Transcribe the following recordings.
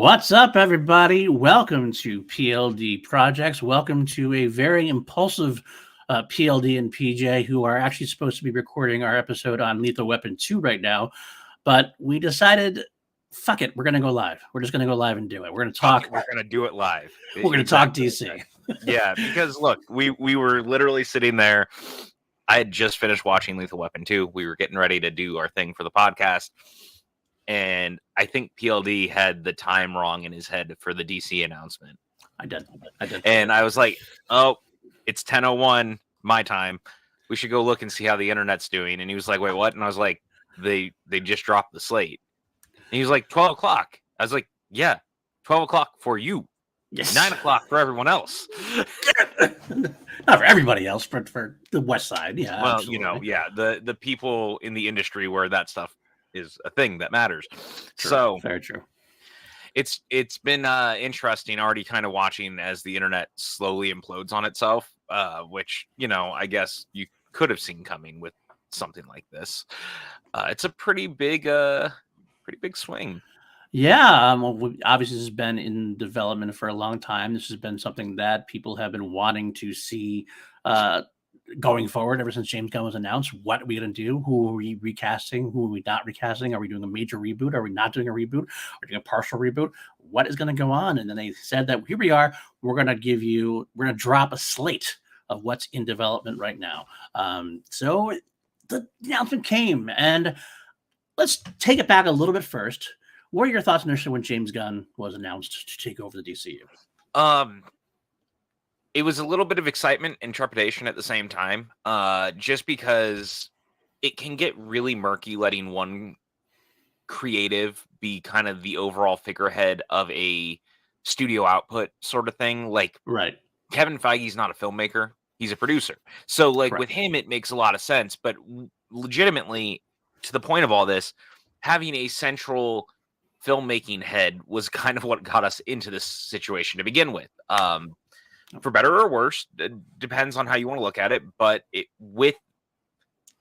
What's up, everybody? Welcome to PLD Projects. Welcome to a very impulsive PLD and PJ, who are actually supposed to be recording our episode on Lethal Weapon 2 right now. But we decided, fuck it, we're going to go live. We're just going to go live and do it. We're going to talk. We're going to do it live. We're going to talk DC. Yeah, because look, we were literally sitting there. I had just finished watching Lethal Weapon 2. We were getting ready to do our thing for the podcast. And I think PLD had the time wrong in his head for the DC announcement. I did. And I was like, oh, it's 10:01 my time. We should go look and see how the internet's doing. And he was like, wait, what? And I was like, they just dropped the slate. And he was like, 12 o'clock. I was like, yeah, 12 o'clock for you. Yes. 9 o'clock for everyone else. Not for everybody else, but for the West Side. Yeah. Well, absolutely. the people in the industry where that stuff is a thing that matters. True. So very true. It's been interesting already kind of watching as the internet slowly implodes on itself, which, I guess you could have seen coming with something like this. It's a pretty big swing. Yeah, obviously this has been in development for a long time. This has been something that people have been wanting to see going forward ever since James Gunn was announced. What are we going to do? Who are we recasting? Who are we not recasting? Are we doing a major reboot? Are we not doing a reboot? Are we doing a partial reboot? What is going to go on? And then they said that here we are. We're going to drop a slate of what's in development right now. So the announcement came, and let's take it back a little bit first. What are your thoughts initially when James Gunn was announced to take over the DCU? It was a little bit of excitement and trepidation at the same time, just because it can get really murky letting one creative be kind of the overall figurehead of a studio output sort of thing. Like, right. Kevin Feige's not a filmmaker. He's a producer. So, like, Correct. with him, it makes a lot of sense. But legitimately, to the point of all this, having a central filmmaking head was kind of what got us into this situation to begin with. For better or worse, it depends on how you want to look at it. But with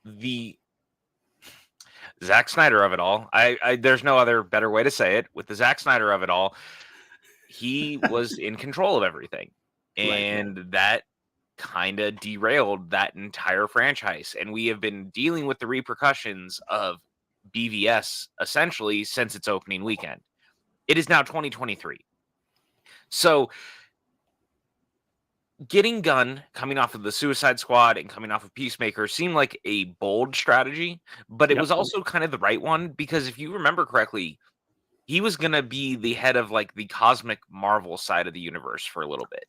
the Zack Snyder of it all, there's no other better way to say it. With the Zack Snyder of it all, he was in control of everything. And that kind of derailed that entire franchise. And we have been dealing with the repercussions of BVS essentially since its opening weekend. It is now 2023. So getting Gunn coming off of the Suicide Squad and coming off of Peacemaker seemed like a bold strategy, but it was also kind of the right one, because if you remember correctly, he was going to be the head of like the cosmic Marvel side of the universe for a little bit.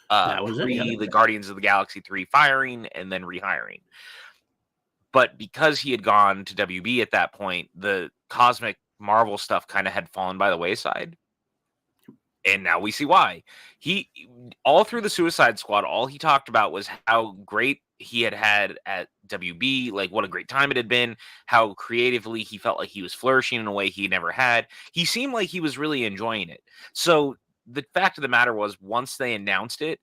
That was the Guardians of the Galaxy 3 firing and then rehiring. But because he had gone to WB at that point, the cosmic Marvel stuff kind of had fallen by the wayside. And now we see why. He, all through the Suicide Squad, all he talked about was how great he had at WB, like what a great time it had been, how creatively he felt like he was flourishing in a way he never had. He seemed like he was really enjoying it. So the fact of the matter was, once they announced it,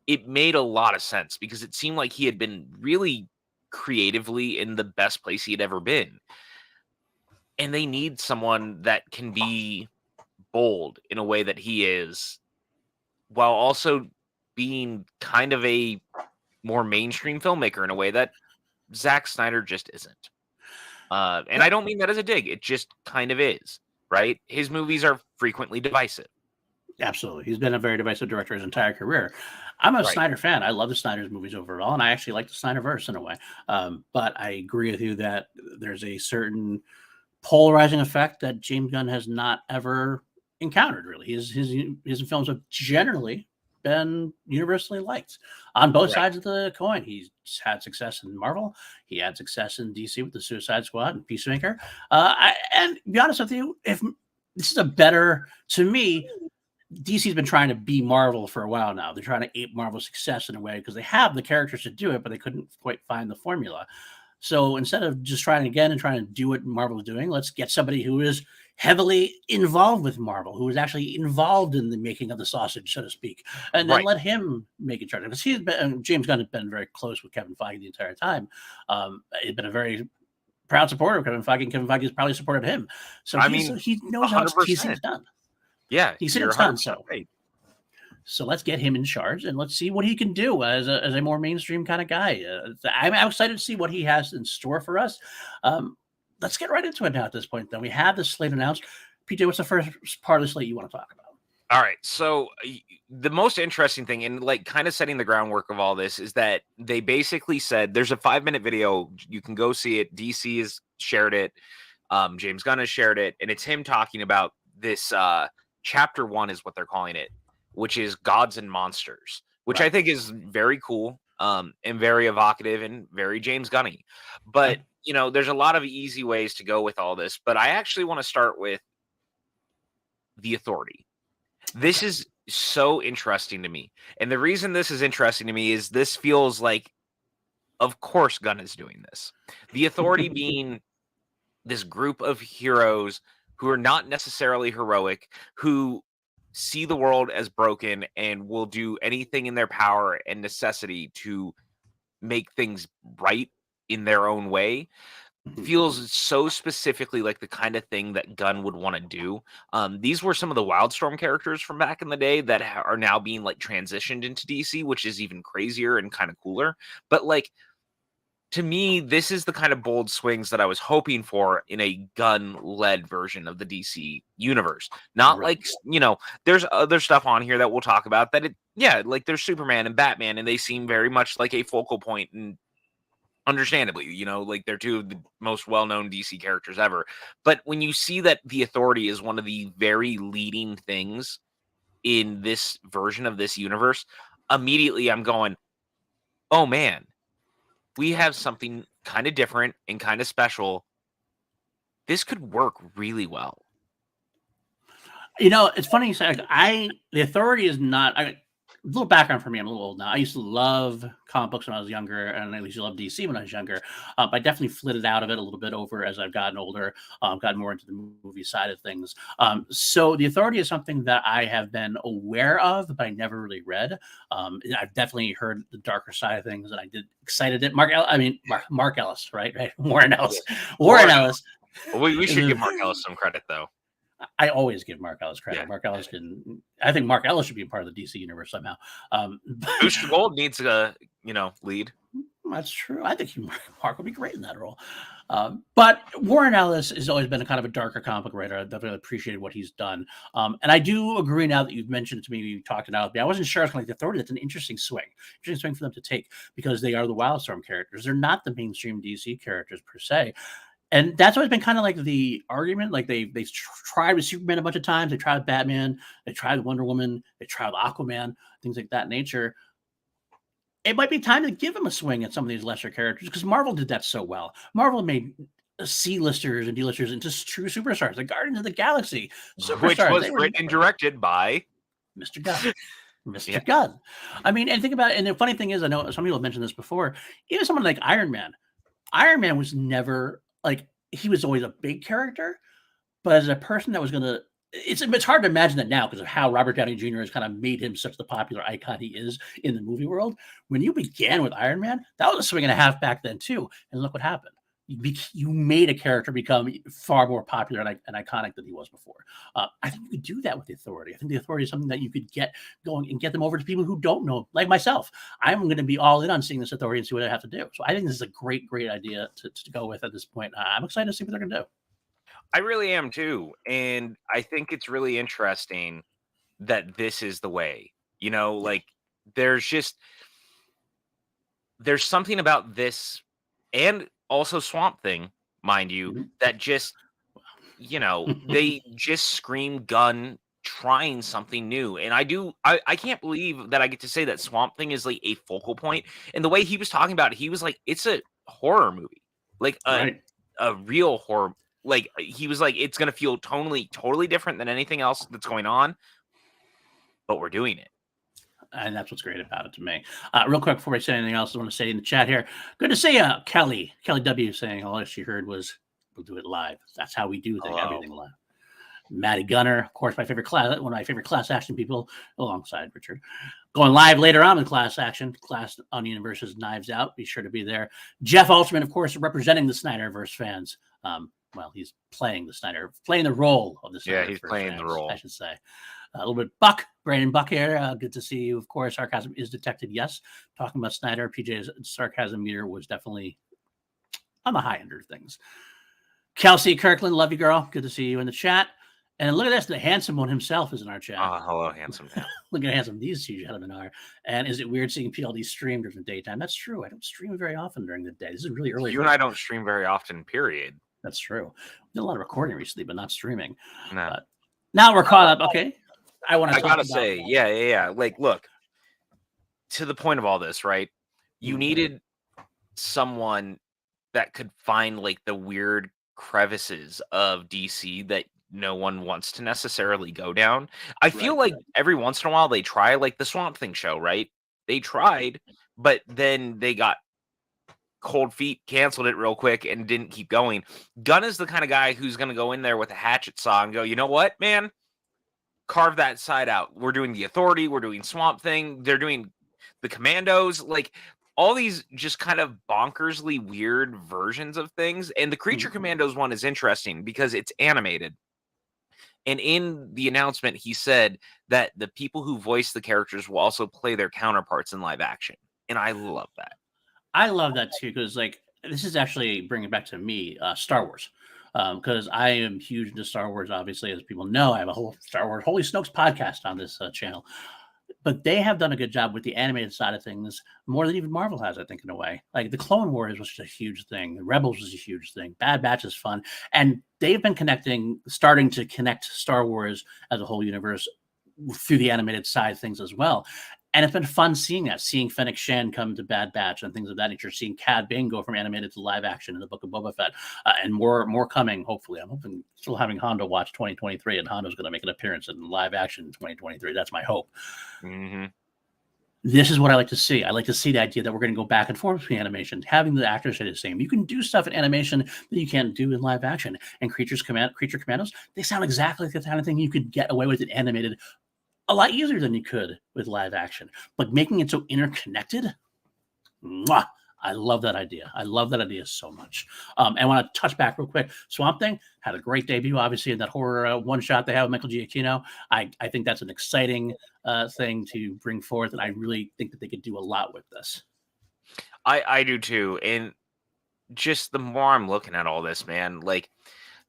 it made a lot of sense, because it seemed like he had been really creatively in the best place he had ever been. And they need someone that can be bold in a way that he is, while also being kind of a more mainstream filmmaker in a way that Zack Snyder just isn't. And I don't mean that as a dig. It just kind of is, right? His movies are frequently divisive. Absolutely. He's been a very divisive director his entire career. I'm a Snyder fan. I love the Snyder's movies overall, and I actually like the Snyderverse in a way. But I agree with you that there's a certain polarizing effect that James Gunn has not ever encountered, really. His films have generally been universally liked on both sides of the coin. He's had success in Marvel. He had success in DC with the Suicide Squad and Peacemaker. And to be honest with you, if this is to me, DC's been trying to be Marvel for a while now. They're trying to ape Marvel's success in a way because they have the characters to do it, but they couldn't quite find the formula. So instead of just trying again and trying to do what Marvel's doing, let's get somebody who is heavily involved with Marvel, who is actually involved in the making of the sausage, so to speak, and then let him make it charge. Because James Gunn has been very close with Kevin Feige the entire time. He's been a very proud supporter of Kevin Feige, and Kevin Feige has probably supported him. So he knows how to get things done. Yeah, He's seen a you're ton, 100% right. so let's get him in charge and let's see what he can do as a more mainstream kind of guy. I'm excited to see what he has in store for us. Let's get right into it now at this point. Then we have the slate announced. PJ, what's the first part of the slate you want to talk about? All right. So the most interesting thing, and like kind of setting the groundwork of all this, is that they basically said there's a 5-minute video. You can go see it. DC has shared it. James Gunn has shared it, and it's him talking about this. Chapter 1 is what they're calling it, which is Gods and Monsters, which I think is very cool, and very evocative and very James Gunny. But there's a lot of easy ways to go with all this. But I actually want to start with the Authority. This is so interesting to me. And the reason this is interesting to me is this feels like, of course, Gunn is doing this. The Authority being this group of heroes who are not necessarily heroic, who see the world as broken and will do anything in their power and necessity to make things right in their own way. Feels so specifically like the kind of thing that Gunn would want to do. These were some of the Wildstorm characters from back in the day that are now being like transitioned into DC, which is even crazier and kind of cooler. But like, to me, this is the kind of bold swings that I was hoping for in a Gunn-led version of the DC universe. Not like, there's other stuff on here that we'll talk about that like there's Superman and Batman, and they seem very much like a focal point, and understandably, like they're two of the most well-known DC characters ever. But when you see that the Authority is one of the very leading things in this version of this universe, immediately I'm going, oh man, we have something kind of different and kind of special. This could work really well. It's funny you say, the Authority is not. A little background for me. I'm a little old now. I used to love comic books when I was younger, and I used to love DC when I was younger. I definitely flitted out of it a little bit over as I've gotten older, gotten more into the movie side of things. So the Authority is something that I have been aware of, but I never really read. I've definitely heard the darker side of things, and I did excited it. Mark Ellis, right? Warren Ellis. Warren Ellis. We should give Mark Ellis some credit, though. I always give Mark Ellis credit. Yeah. I think Mark Ellis should be a part of the DC universe somehow. Booster Gold needs a lead. That's true. I think Mark would be great in that role. But Warren Ellis has always been a kind of a darker comic book writer. I definitely appreciated what he's done. And I do agree now that you've mentioned it to me, you talked it out with me. I wasn't sure. I was kind of like, the Authority, that's an interesting swing for them to take, because they are the Wildstorm characters. They're not the mainstream DC characters per se. And that's always been kind of like the argument. Like they tried with Superman a bunch of times. They tried with Batman. They tried with Wonder Woman. They tried with Aquaman, things like that nature. It might be time to give them a swing at some of these lesser characters, because Marvel did that so well. Marvel made C-listers and D-listers into true superstars. The Guardians of the Galaxy superstars. Which was written and directed by Mr. Gunn. Mr. Gunn. I mean, and think about it. And the funny thing is, I know some people have mentioned this before. Even someone like Iron Man. Iron Man was never he was always a big character, but as a person that was going to, it's hard to imagine that now because of how Robert Downey Jr. has kind of made him such the popular icon he is in the movie world. When you began with Iron Man, that was a swing and a half back then too. And look what happened. You made a character become far more popular and iconic than he was before. I think we could do that with the Authority. I think the Authority is something that you could get going and get them over to people who don't know, like myself. I'm going to be all in on seeing this Authority and see what I have to do. So I think this is a great idea to go with at this point. I'm excited to see what they're going to do. I really am too. And I think it's really interesting that this is the way, there's something about this, and also Swamp Thing, mind you, that just, they just scream Gunn trying something new. And I can't believe that I get to say that Swamp Thing is like a focal point. And the way he was talking about it, he was like, it's a horror movie, like a real horror. Like he was like, it's going to feel totally different than anything else that's going on, but we're doing it. And that's what's great about it to me. Real quick, before I say anything else, I want to say in the chat here, good to see Kelly W saying all she heard was, we'll do it live. That's how we do everything live. Maddie Gunner, of course, one of my favorite class action people, alongside Richard. Going live later on in class action, Class Onion versus Knives Out. Be sure to be there. Jeff Altman, of course, representing the Snyderverse fans. well, he's playing the role of the Snyder. Yeah, he's playing the role, I should say. A little bit Brandon Buck here. Good to see you. Of course, sarcasm is detected. Yes, talking about Snyder, PJ's sarcasm meter was definitely on the high end of things. Kelsey Kirkland, love you, girl. Good to see you in the chat. And look at this, the handsome one himself is in our chat. Hello, handsome man. Look at handsome these two gentlemen are. And is it weird seeing PLD stream during the daytime? That's true. I don't stream very often during the day. This is really early. You and I don't stream very often, period. That's true. We did a lot of recording recently, but not streaming. No. Now we're caught up. Okay. I gotta say, yeah. Like, look, to the point of all this, right? You needed someone that could find like the weird crevices of DC that no one wants to necessarily go down. I feel like every once in a while they try, like the Swamp Thing show, right? They tried, but then they got cold feet, canceled it real quick, and didn't keep going. Gunn is the kind of guy who's going to go in there with a hatchet saw and go, you know what, man? Carve that side out. We're doing the Authority. We're doing Swamp Thing. They're doing the Commandos. Like, all these just kind of bonkersly weird versions of things. And the Creature Commandos one is interesting because it's animated. And in the announcement, he said that the people who voice the characters will also play their counterparts in live action. And I love that. I love that too, because like this is actually bringing it back to me, Star Wars. Because I am huge into Star Wars, obviously, as people know. I have a whole Star Wars Holy Snokes podcast on this channel. But they have done a good job with the animated side of things, more than even Marvel has, I think, in a way. Like the Clone Wars was just a huge thing. The Rebels was a huge thing. Bad Batch is fun. And they've been starting to connect Star Wars as a whole universe through the animated side of things as well. And it's been fun seeing that, seeing Fennec Shan come to Bad Batch and things of that nature, seeing Cad Bane go from animated to live action in the Book of Boba Fett, and more coming, hopefully. I'm hoping, still having Hondo watch 2023, and Hondo's going to make an appearance in live action in 2023. That's my hope. Mm-hmm. This is what I like to see. I like to see the idea that we're going to go back and forth between animation, having the actors say the same. You can do stuff in animation that you can't do in live action. And Creature Commandos, they sound exactly like the kind of thing you could get away with in animated a lot easier than you could with live action, but making it so interconnected, I love that idea. I love that idea so much. And I want to touch back real quick. Swamp Thing had a great debut, obviously, in that horror one shot they have with Michael Giacchino. I think that's an exciting thing to bring forth, and I really think that they could do a lot with this. I do too. And just the more I'm looking at all this, man, like,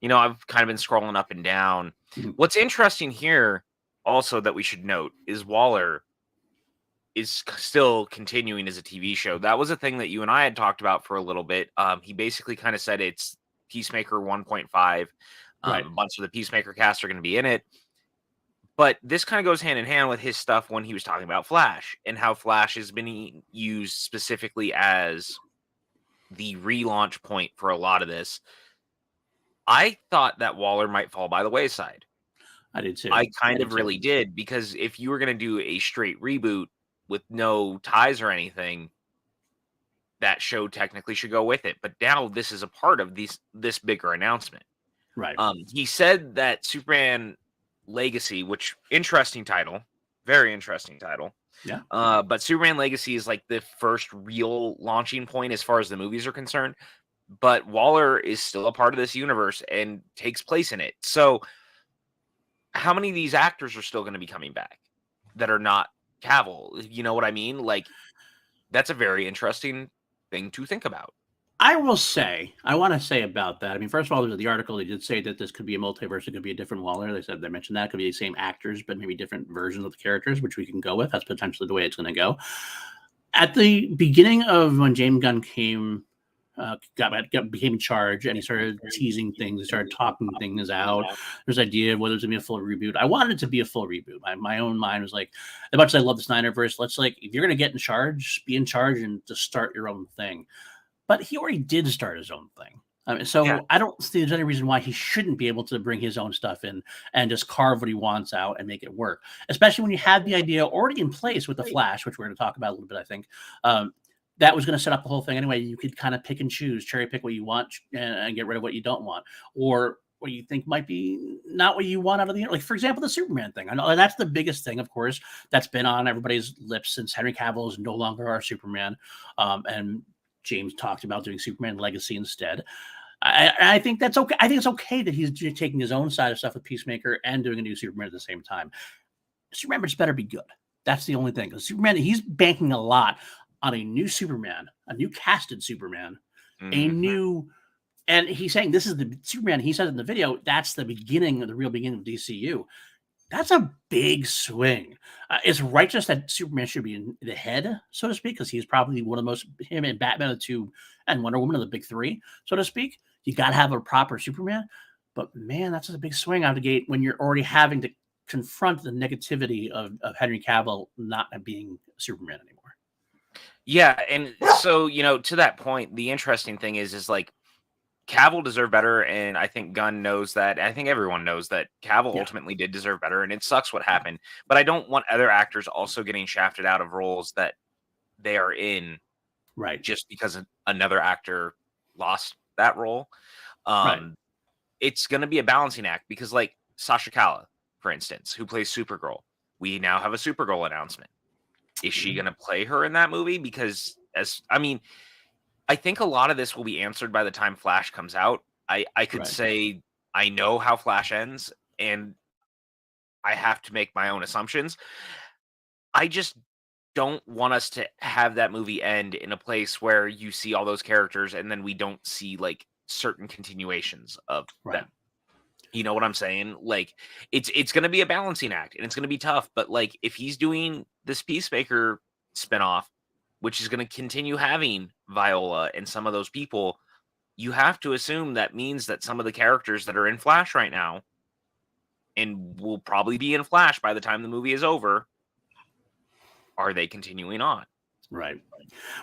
I've kind of been scrolling up and down. What's interesting here also that we should note is Waller is still continuing as a TV show. That was a thing that you and I had talked about for a little bit. He basically kind of said it's Peacemaker 1.5. Right. A bunch of the Peacemaker cast are going to be in it. But this kind of goes hand in hand with his stuff when he was talking about Flash and how Flash has been used specifically as the relaunch point for a lot of this. I thought that Waller might fall by the wayside. I did too. I kind of really did, because if you were going to do a straight reboot with no ties or anything, that show technically should go with it. But now this is a part of this bigger announcement. Right. He said that Superman Legacy, which interesting title, very interesting title. Yeah. But Superman Legacy is like the first real launching point as far as the movies are concerned. But Waller is still a part of this universe and takes place in it. So how many of these actors are still going to be coming back that are not Cavill? You know what I mean? Like, that's a very interesting thing to think about. I want to say about that. I mean, first of all, there's the article. They did say that this could be a multiverse. It could be a different Waller. They mentioned that it could be the same actors, but maybe different versions of the characters, which we can go with. That's potentially the way it's going to go. At the beginning of when James Gunn became in charge, and he started teasing things, he started talking things out. There's an idea of whether it's gonna be a full reboot. I wanted it to be a full reboot. My own mind was like, as much as I love the Snyderverse, let's, like, if you're gonna get in charge, be in charge and just start your own thing. But he already did start his own thing. I don't see there's any reason why he shouldn't be able to bring his own stuff in and just carve what he wants out and make it work. Especially when you have the idea already in place with the Flash, which we're going to talk about a little bit, I think. That was going to set up the whole thing anyway. You could kind of pick and choose, cherry pick what you want and get rid of what you don't want, or what you think might be not what you want out of the, like, for example, the Superman thing. I know that's the biggest thing, of course, that's been on everybody's lips since Henry Cavill is no longer our Superman. And James talked about doing Superman Legacy instead. I think that's okay. I think it's okay that he's taking his own side of stuff with Peacemaker and doing a new Superman at the same time. Superman just better be good. That's the only thing. Because Superman, he's banking a lot on a new Superman, a new casted Superman, a new. And he's saying this is the Superman. He said in the video that's the beginning of the real beginning of DCU. That's a big swing. It's righteous that Superman should be in the head, so to speak, because he's probably one of the most, him and Batman are the two, and Wonder Woman are the big three, so to speak. You got to have a proper Superman. But man, that's a big swing out of the gate when you're already having to confront the negativity of Henry Cavill not being Superman anymore. Yeah, and so, to that point, the interesting thing is like, Cavill deserved better, and I think Gunn knows that. I think everyone knows that Cavill ultimately did deserve better, and it sucks what happened. But I don't want other actors also getting shafted out of roles that they are in, right? Just because another actor lost that role. It's going to be a balancing act because, like Sasha Kala, for instance, who plays Supergirl, we now have a Supergirl announcement. Is she going to play her in that movie? Because I think a lot of this will be answered by the time Flash comes out. I could say I know how Flash ends, and I have to make my own assumptions. I just don't want us to have that movie end in a place where you see all those characters and then we don't see like certain continuations of them. You know what I'm saying? Like it's going to be a balancing act and it's going to be tough, but like if he's doing this Peacemaker spinoff, which is going to continue having Viola and some of those people, you have to assume that means that some of the characters that are in Flash right now and will probably be in Flash by the time the movie is over, are they continuing on? Right.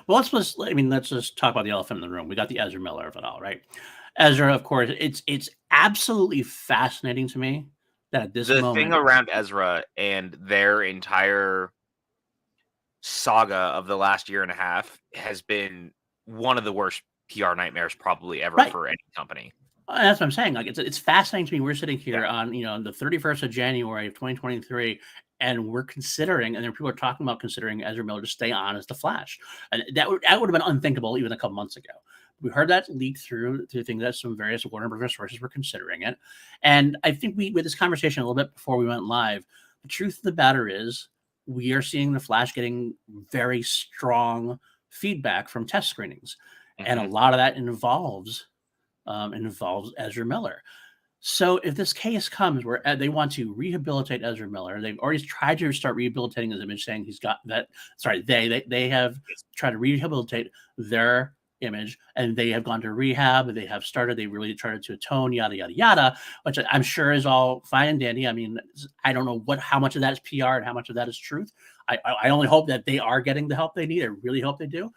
Well, let's just talk about the elephant in the room. We got the Ezra Miller of it all, right? Ezra, of course, it's absolutely fascinating to me that at this moment, the thing around Ezra and their entire saga of the last year and a half has been one of the worst PR nightmares probably ever for any company. That's what I'm saying. Like it's fascinating to me. We're sitting here on the 31st of January of 2023, and we're considering, and there people are talking about considering Ezra Miller to stay on as the Flash, and that would have been unthinkable even a couple months ago. We heard that leak through things that some various Warner Brothers sources were considering it, and I think we had this conversation a little bit before we went live. The truth of the matter is, we are seeing the Flash getting very strong feedback from test screenings, and a lot of that involves Ezra Miller. So if this case comes where they want to rehabilitate Ezra Miller, they've already tried to start rehabilitating his image, saying he's got that. Sorry, they have tried to rehabilitate their image, and they have gone to rehab. They have started. They really tried to atone, yada yada yada, which I'm sure is all fine and dandy. I mean, I don't know how much of that is PR and how much of that is truth. I only hope that they are getting the help they need. I really hope they do,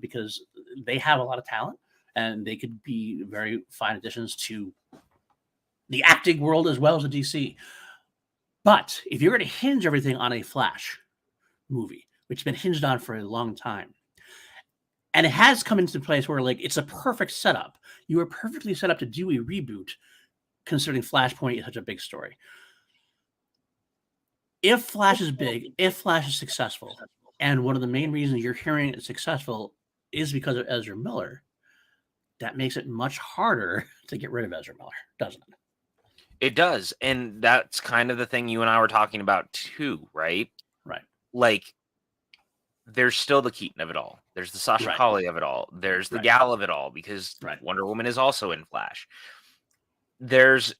because they have a lot of talent. And they could be very fine additions to the acting world as well as the DC. But if you're going to hinge everything on a Flash movie, which has been hinged on for a long time, and it has come into place where like it's a perfect setup. You are perfectly set up to do a reboot, considering Flashpoint is such a big story. If Flash is big, if Flash is successful, and one of the main reasons you're hearing it's successful is because of Ezra Miller, that makes it much harder to get rid of Ezra Miller, doesn't it? It does. And that's kind of the thing you and I were talking about too, right? Right. Like, there's still the Keaton of it all. There's the Sasha Calle of it all. There's the Gal of it all, because Wonder Woman is also in Flash. There's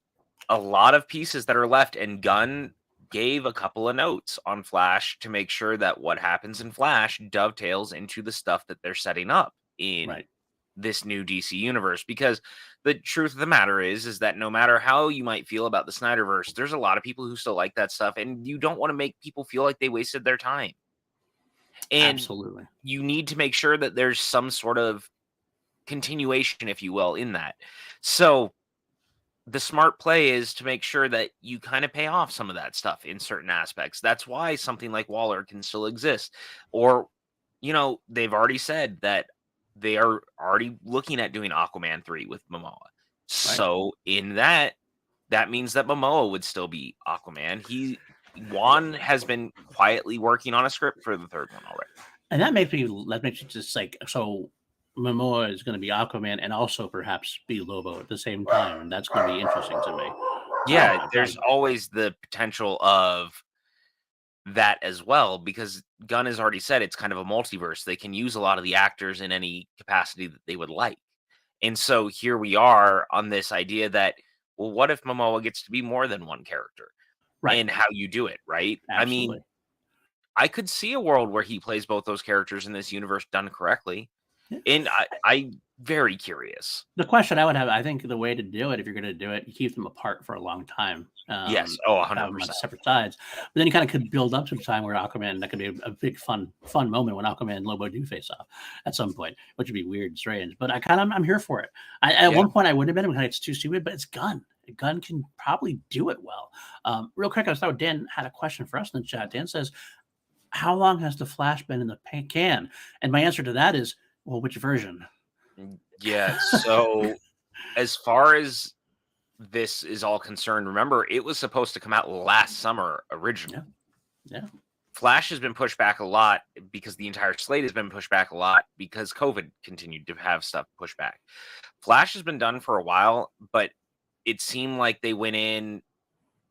a lot of pieces that are left, and Gunn gave a couple of notes on Flash to make sure that what happens in Flash dovetails into the stuff that they're setting up in this new DC universe. Because the truth of the matter is that no matter how you might feel about the Snyderverse, there's a lot of people who still like that stuff, and you don't want to make people feel like they wasted their time. And absolutely, you need to make sure that there's some sort of continuation, if you will, in that. So the smart play is to make sure that you kind of pay off some of that stuff in certain aspects. That's why something like Waller can still exist. Or, they've already said that they are already looking at doing Aquaman 3 with Momoa. So in that means that Momoa would still be Aquaman. Juan has been quietly working on a script for the third one already. And that makes me just like, so Momoa is going to be Aquaman and also perhaps be Lobo at the same time, and that's going to be interesting to me. Yeah, there's always the potential of that as well, because Gunn has already said it's kind of a multiverse. They can use a lot of the actors in any capacity that they would like. And so here we are on this idea that, well, what if Momoa gets to be more than one character? Right. And how you do it, right? Absolutely. I mean, I could see a world where he plays both those characters in this universe done correctly. Yeah. And I'm very curious. The question I would have, I think the way to do it, if you're going to do it, you keep them apart for a long time. Yes. Oh, have them 100%. on separate sides. But then you kind of could build up to the time where Aquaman, that could be a big fun moment when Aquaman and Lobo do face off at some point, which would be weird and strange. But I'm here for it. At one point I wouldn't have been because it's too stupid, but it's Gunn. Gunn can probably do it well. Real quick, I thought Dan had a question for us in the chat. Dan says, how long has the Flash been in the can? And my answer to that is, well, which version? Yeah. So as far as this is all concerned, remember, it was supposed to come out last summer originally. Yeah. Flash has been pushed back a lot because the entire slate has been pushed back a lot because COVID continued to have stuff pushed back. Flash has been done for a while, but it seemed like they went in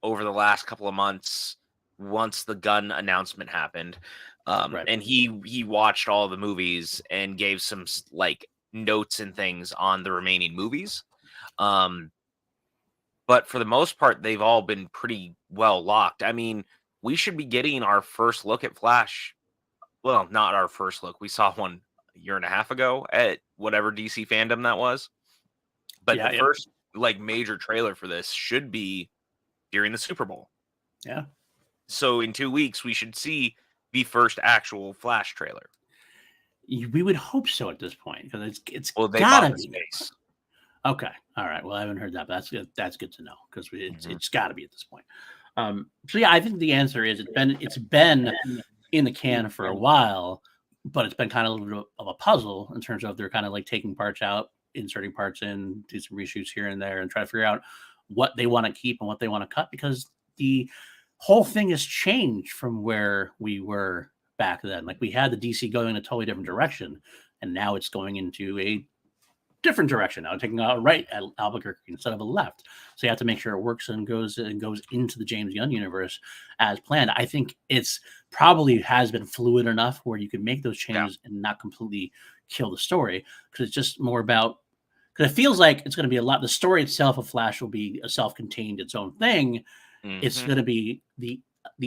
over the last couple of months once the Gunn announcement happened. Right. And he watched all the movies and gave some like notes and things on the remaining movies. But for the most part, they've all been pretty well locked. I mean, we should be getting our first look at Flash. Well, not our first look. We saw one a year and a half ago at whatever DC fandom that was. But the first like major trailer for this should be during the Super Bowl. Yeah. So in 2 weeks, we should see the first actual Flash trailer. We would hope so at this point because it's they gotta bought the be. space. Okay, all right. Well, I haven't heard that, but that's good to know because it's got to be at this point. So yeah, I think the answer is it's been in the can for a while, but it's been kind of a little bit of a puzzle in terms of they're kind of like taking parts out, inserting parts in, do some reshoots here and there, and try to figure out what they want to keep and what they want to cut because the whole thing has changed from where we were back then. Like we had the DC going in a totally different direction, and now it's going into a different direction now, taking a right at Albuquerque instead of a left. So you have to make sure it works and goes into the James Gunn universe as planned. I think it's probably has been fluid enough where you can make those changes and not completely kill the story because it's just more about because it feels like it's going to be a lot. The story itself of Flash will be a self-contained its own thing. It's going to be the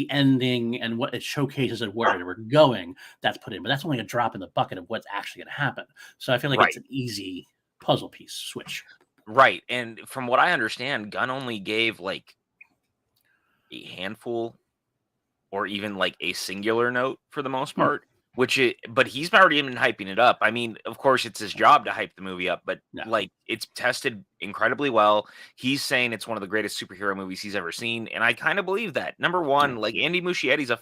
ending and what it showcases and where we're going that's put in, but that's only a drop in the bucket of what's actually going to happen. So I feel like it's an easy puzzle piece switch. Right. And from what I understand, Gunn only gave like a handful or even like a singular note for the most part, but he's already been hyping it up. I mean, of course it's his job to hype the movie up, but like it's tested incredibly well. He's saying it's one of the greatest superhero movies he's ever seen. And I kind of believe that. Number one, like Andy Muschietti's a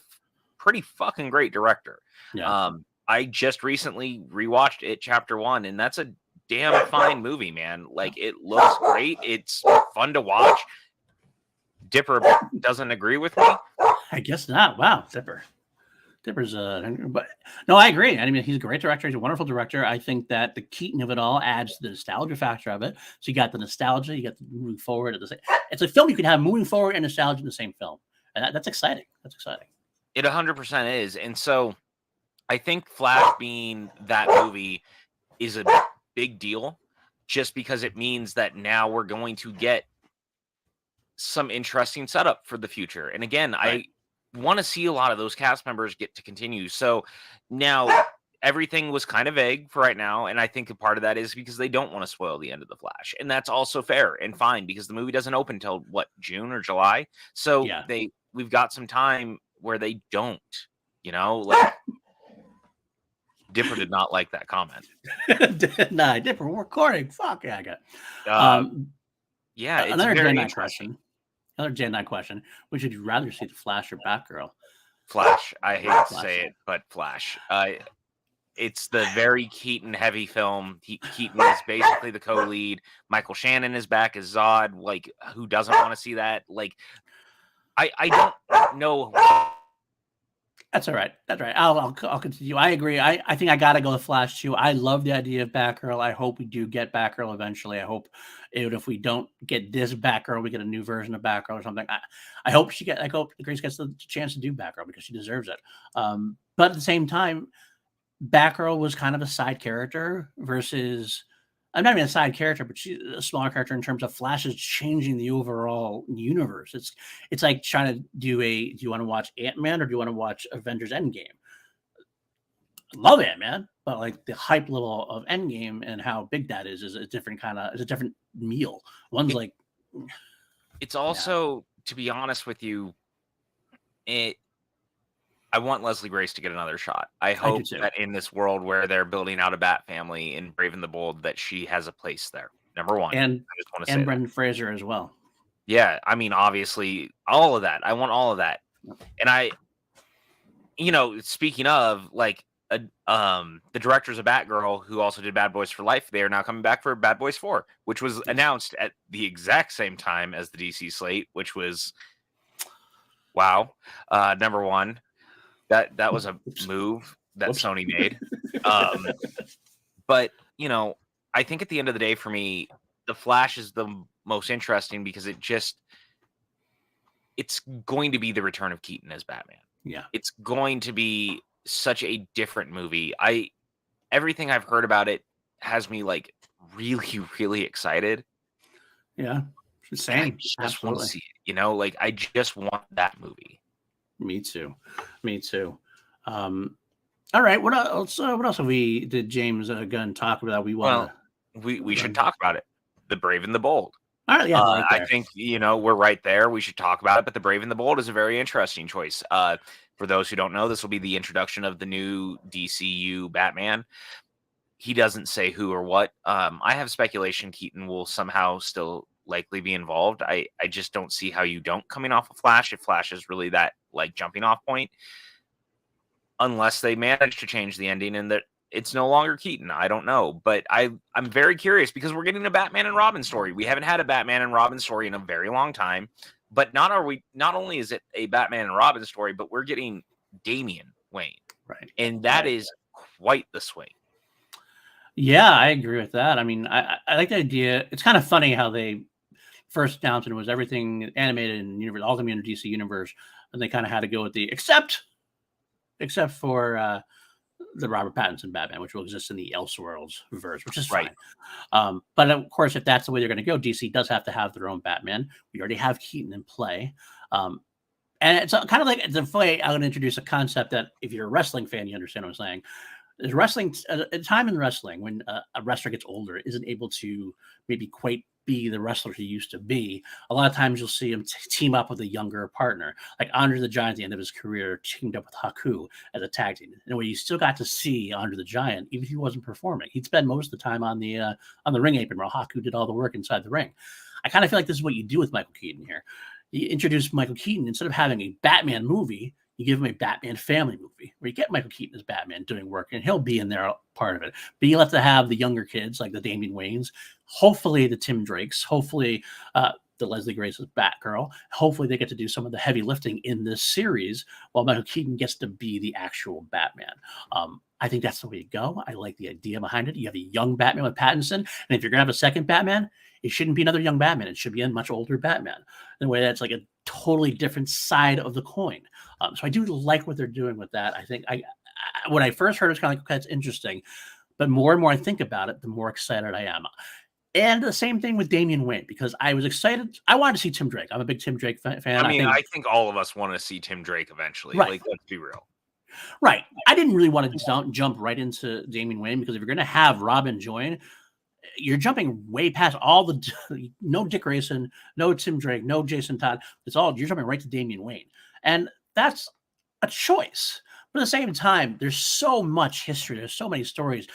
pretty fucking great director. Yeah. I just recently rewatched it chapter 1 and that's a damn fine movie, man. Like it looks great. It's fun to watch. Dipper doesn't agree with me. I guess not. Wow, Dipper's but no, I agree. I mean, he's a great director. He's a wonderful director. I think that the Keaton of it all adds to the nostalgia factor of it. So you got the nostalgia, you got the moving forward at the same. It's a film you can have moving forward and nostalgia in the same film, and that's exciting. That's exciting. It 100% is, and so I think Flash being that movie is a big deal just because it means that now we're going to get some interesting setup for the future. And again, I want to see a lot of those cast members get to continue. So now everything was kind of vague for right now. And I think a part of that is because they don't want to spoil the end of the Flash. And that's also fair and fine because the movie doesn't open till June or July. So we've got some time where they don't, like Dipper did not like that comment. Nah, Dipper, we're recording. Fuck yeah, I got it's another very Gen 9 question. Another Gen 9 question. Would you rather see the Flash or Batgirl? Flash. I hate to say it, but Flash. It's the very Keaton heavy film. Keaton is basically the co-lead. Michael Shannon is back as Zod. Like, who doesn't want to see that? Like, I don't know. That's all right. That's right. I'll continue. I agree. I think I gotta go with Flash too. I love the idea of Batgirl. I hope we do get Batgirl eventually. I hope if we don't get this Batgirl, we get a new version of Batgirl or something. I hope I hope Grace gets the chance to do Batgirl because she deserves it. But at the same time, Batgirl was kind of a side character versus I'm not even a side character, but she's a smaller character in terms of Flash is changing the overall universe. It's like trying to do you want to watch Ant-Man or do you want to watch Avengers Endgame? Love Ant-Man, but like the hype level of Endgame and how big that is a different is a different meal. One's it's also, to be honest with you, I want Leslie Grace to get another shot. I hope that in this world where they're building out a Bat family in Brave and the Bold, that she has a place there. Number one. And I just want to say Brendan Fraser as well. Yeah. I mean, obviously, all of that. I want all of that. And speaking of, like, the directors of Batgirl, who also did Bad Boys for Life, they are now coming back for Bad Boys 4, which was announced at the exact same time as the DC slate, which was, wow. Number one. That was a move that Sony made. But, I think at the end of the day, for me, The Flash is the most interesting because it's going to be the return of Keaton as Batman. Yeah. It's going to be such a different movie. Everything I've heard about it has me like really, really excited. Yeah. Same. I just want to see it, like I just want that movie. Me too. All right. What else did James Gunn talk about? We should talk about it. The Brave and the Bold. All right, yeah, I think we're right there. We should talk about it. But the Brave and the Bold is a very interesting choice. For those who don't know, this will be the introduction of the new DCU Batman. He doesn't say who or what. I have speculation Keaton will somehow still likely be involved. I just don't see how you don't coming off of Flash if Flash is really that like jumping off point, unless they manage to change the ending and that it's no longer Keaton. I don't know, but I'm very curious because we're getting a Batman and Robin story. We haven't had a Batman and Robin story in a very long time, but not only is it a Batman and Robin story, but we're getting Damian Wayne, right? And that is quite the swing. Yeah, I agree with that. I mean, I like the idea. It's kind of funny how they first announced it was everything animated in universe, all the DC universe, and they kind of had to go with the except for the Robert Pattinson Batman, which will exist in the Elseworlds verse, which is fine. But of course, if that's the way they're going to go, DC does have to have their own Batman. We already have Keaton in play. And it's kind of like the way I'm going to introduce a concept that if you're a wrestling fan, you understand what I'm saying. There's wrestling, a time in wrestling when a wrestler gets older, isn't able to maybe quite be the wrestler he used to be. A lot of times you'll see him team up with a younger partner, like Andre the Giant at the end of his career teamed up with Haku as a tag team. And where you still got to see Andre the Giant, even if he wasn't performing, he'd spend most of the time on the ring apron while Haku did all the work inside the ring. I kind of feel like this is what you do with Michael Keaton here. You introduce Michael Keaton instead of having a Batman movie. You give him a Batman family movie where you get Michael Keaton as Batman doing work, and he'll be in there part of it. But you have to have the younger kids like the Damian Waynes, hopefully the Tim Drakes, hopefully the Leslie Grace's Batgirl. Hopefully they get to do some of the heavy lifting in this series while Michael Keaton gets to be the actual Batman. I think that's the way to go. I like the idea behind it. You have a young Batman with Pattinson, and if you're going to have a second Batman, it shouldn't be another young Batman. It should be a much older Batman. In a way that's like a totally different side of the coin. So I do like what they're doing with that. I think when I first heard it, was kind of like, okay, that's interesting. But more and more I think about it, the more excited I am. And the same thing with Damian Wayne, because I was excited. I wanted to see Tim Drake. I'm a big Tim Drake fan. I think all of us want to see Tim Drake eventually. Right. Like, let's be real. Right. I didn't really want to jump right into Damian Wayne because if you're going to have Robin join, you're jumping way past all the no Dick Grayson, no Tim Drake, no Jason Todd. You're jumping right to Damian Wayne. And that's a choice. But at the same time, there's so much history. There's so many stories.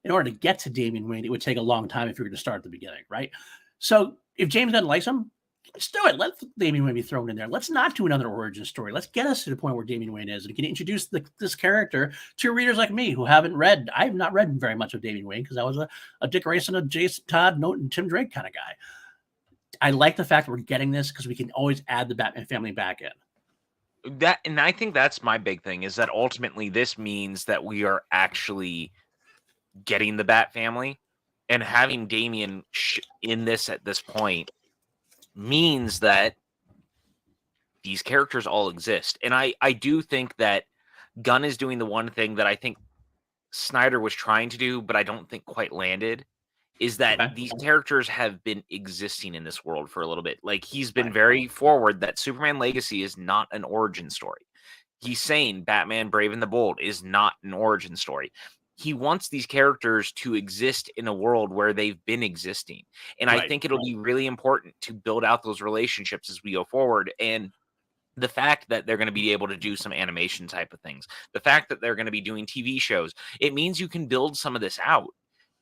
In order to get to Damian Wayne, it would take a long time if you were to start at the beginning, right? So if James Gunn likes him, let's do it. Let Damian Wayne be thrown in there. Let's not do another origin story. Let's get us to the point where Damian Wayne is and can introduce this character to readers like me who haven't read. I have not read very much of Damian Wayne because I was a Dick Grayson, a Jason Todd, and Tim Drake kind of guy. I like the fact that we're getting this because we can always add the Batman family back in. And I think that's my big thing, is that ultimately this means that we are actually getting the Bat family, and having Damian in this at this point means that these characters all exist. And I do think that Gunn is doing the one thing that I think Snyder was trying to do, but I don't think quite landed, is that Okay. these characters have been existing in this world for a little bit. Like, he's been Right. very forward that Superman Legacy is not an origin story. He's saying Batman Brave and the Bold is not an origin story. He wants these characters to exist in a world where they've been existing. And I Right. think it'll be really important to build out those relationships as we go forward. And the fact that they're going to be able to do some animation type of things, the fact that they're going to be doing TV shows, it means you can build some of this out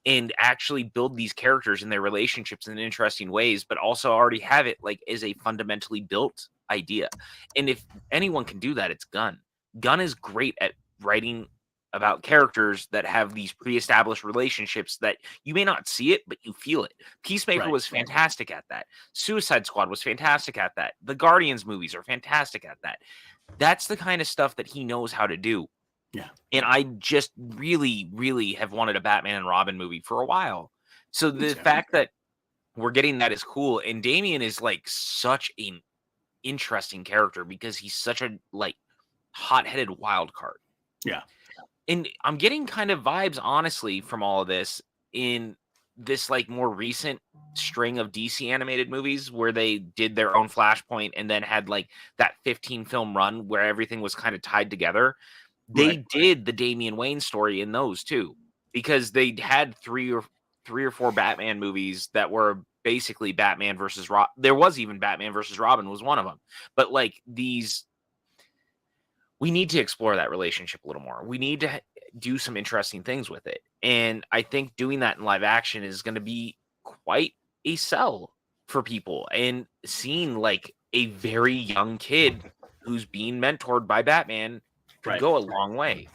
and actually build these characters and their relationships in interesting ways, but also already have it like as a fundamentally built idea. And if anyone can do that, it's Gunn. Gunn is great at writing about characters that have these pre-established relationships that you may not see it, but you feel it. Peacemaker was fantastic at that. Suicide Squad was fantastic at that. The Guardians movies are fantastic at that. That's the kind of stuff that he knows how to do. Yeah. And I just really, really have wanted a Batman and Robin movie for a while. So the fact that we're getting that is cool. And Damian is like such an interesting character because he's such a like hot-headed wild card. Yeah. And I'm getting kind of vibes, honestly, from all of this in this like more recent string of DC animated movies where they did their own Flashpoint and then had like that 15 film run where everything was kind of tied together. They did the Damian Wayne story in those too, because they had three or four Batman movies that were basically Batman versus Robin. There was even Batman versus Robin was one of them. But like these, we need to explore that relationship a little more. We need to do some interesting things with it. And I think doing that in live action is going to be quite a sell for people. And seeing like a very young kid who's being mentored by Batman could go a long way.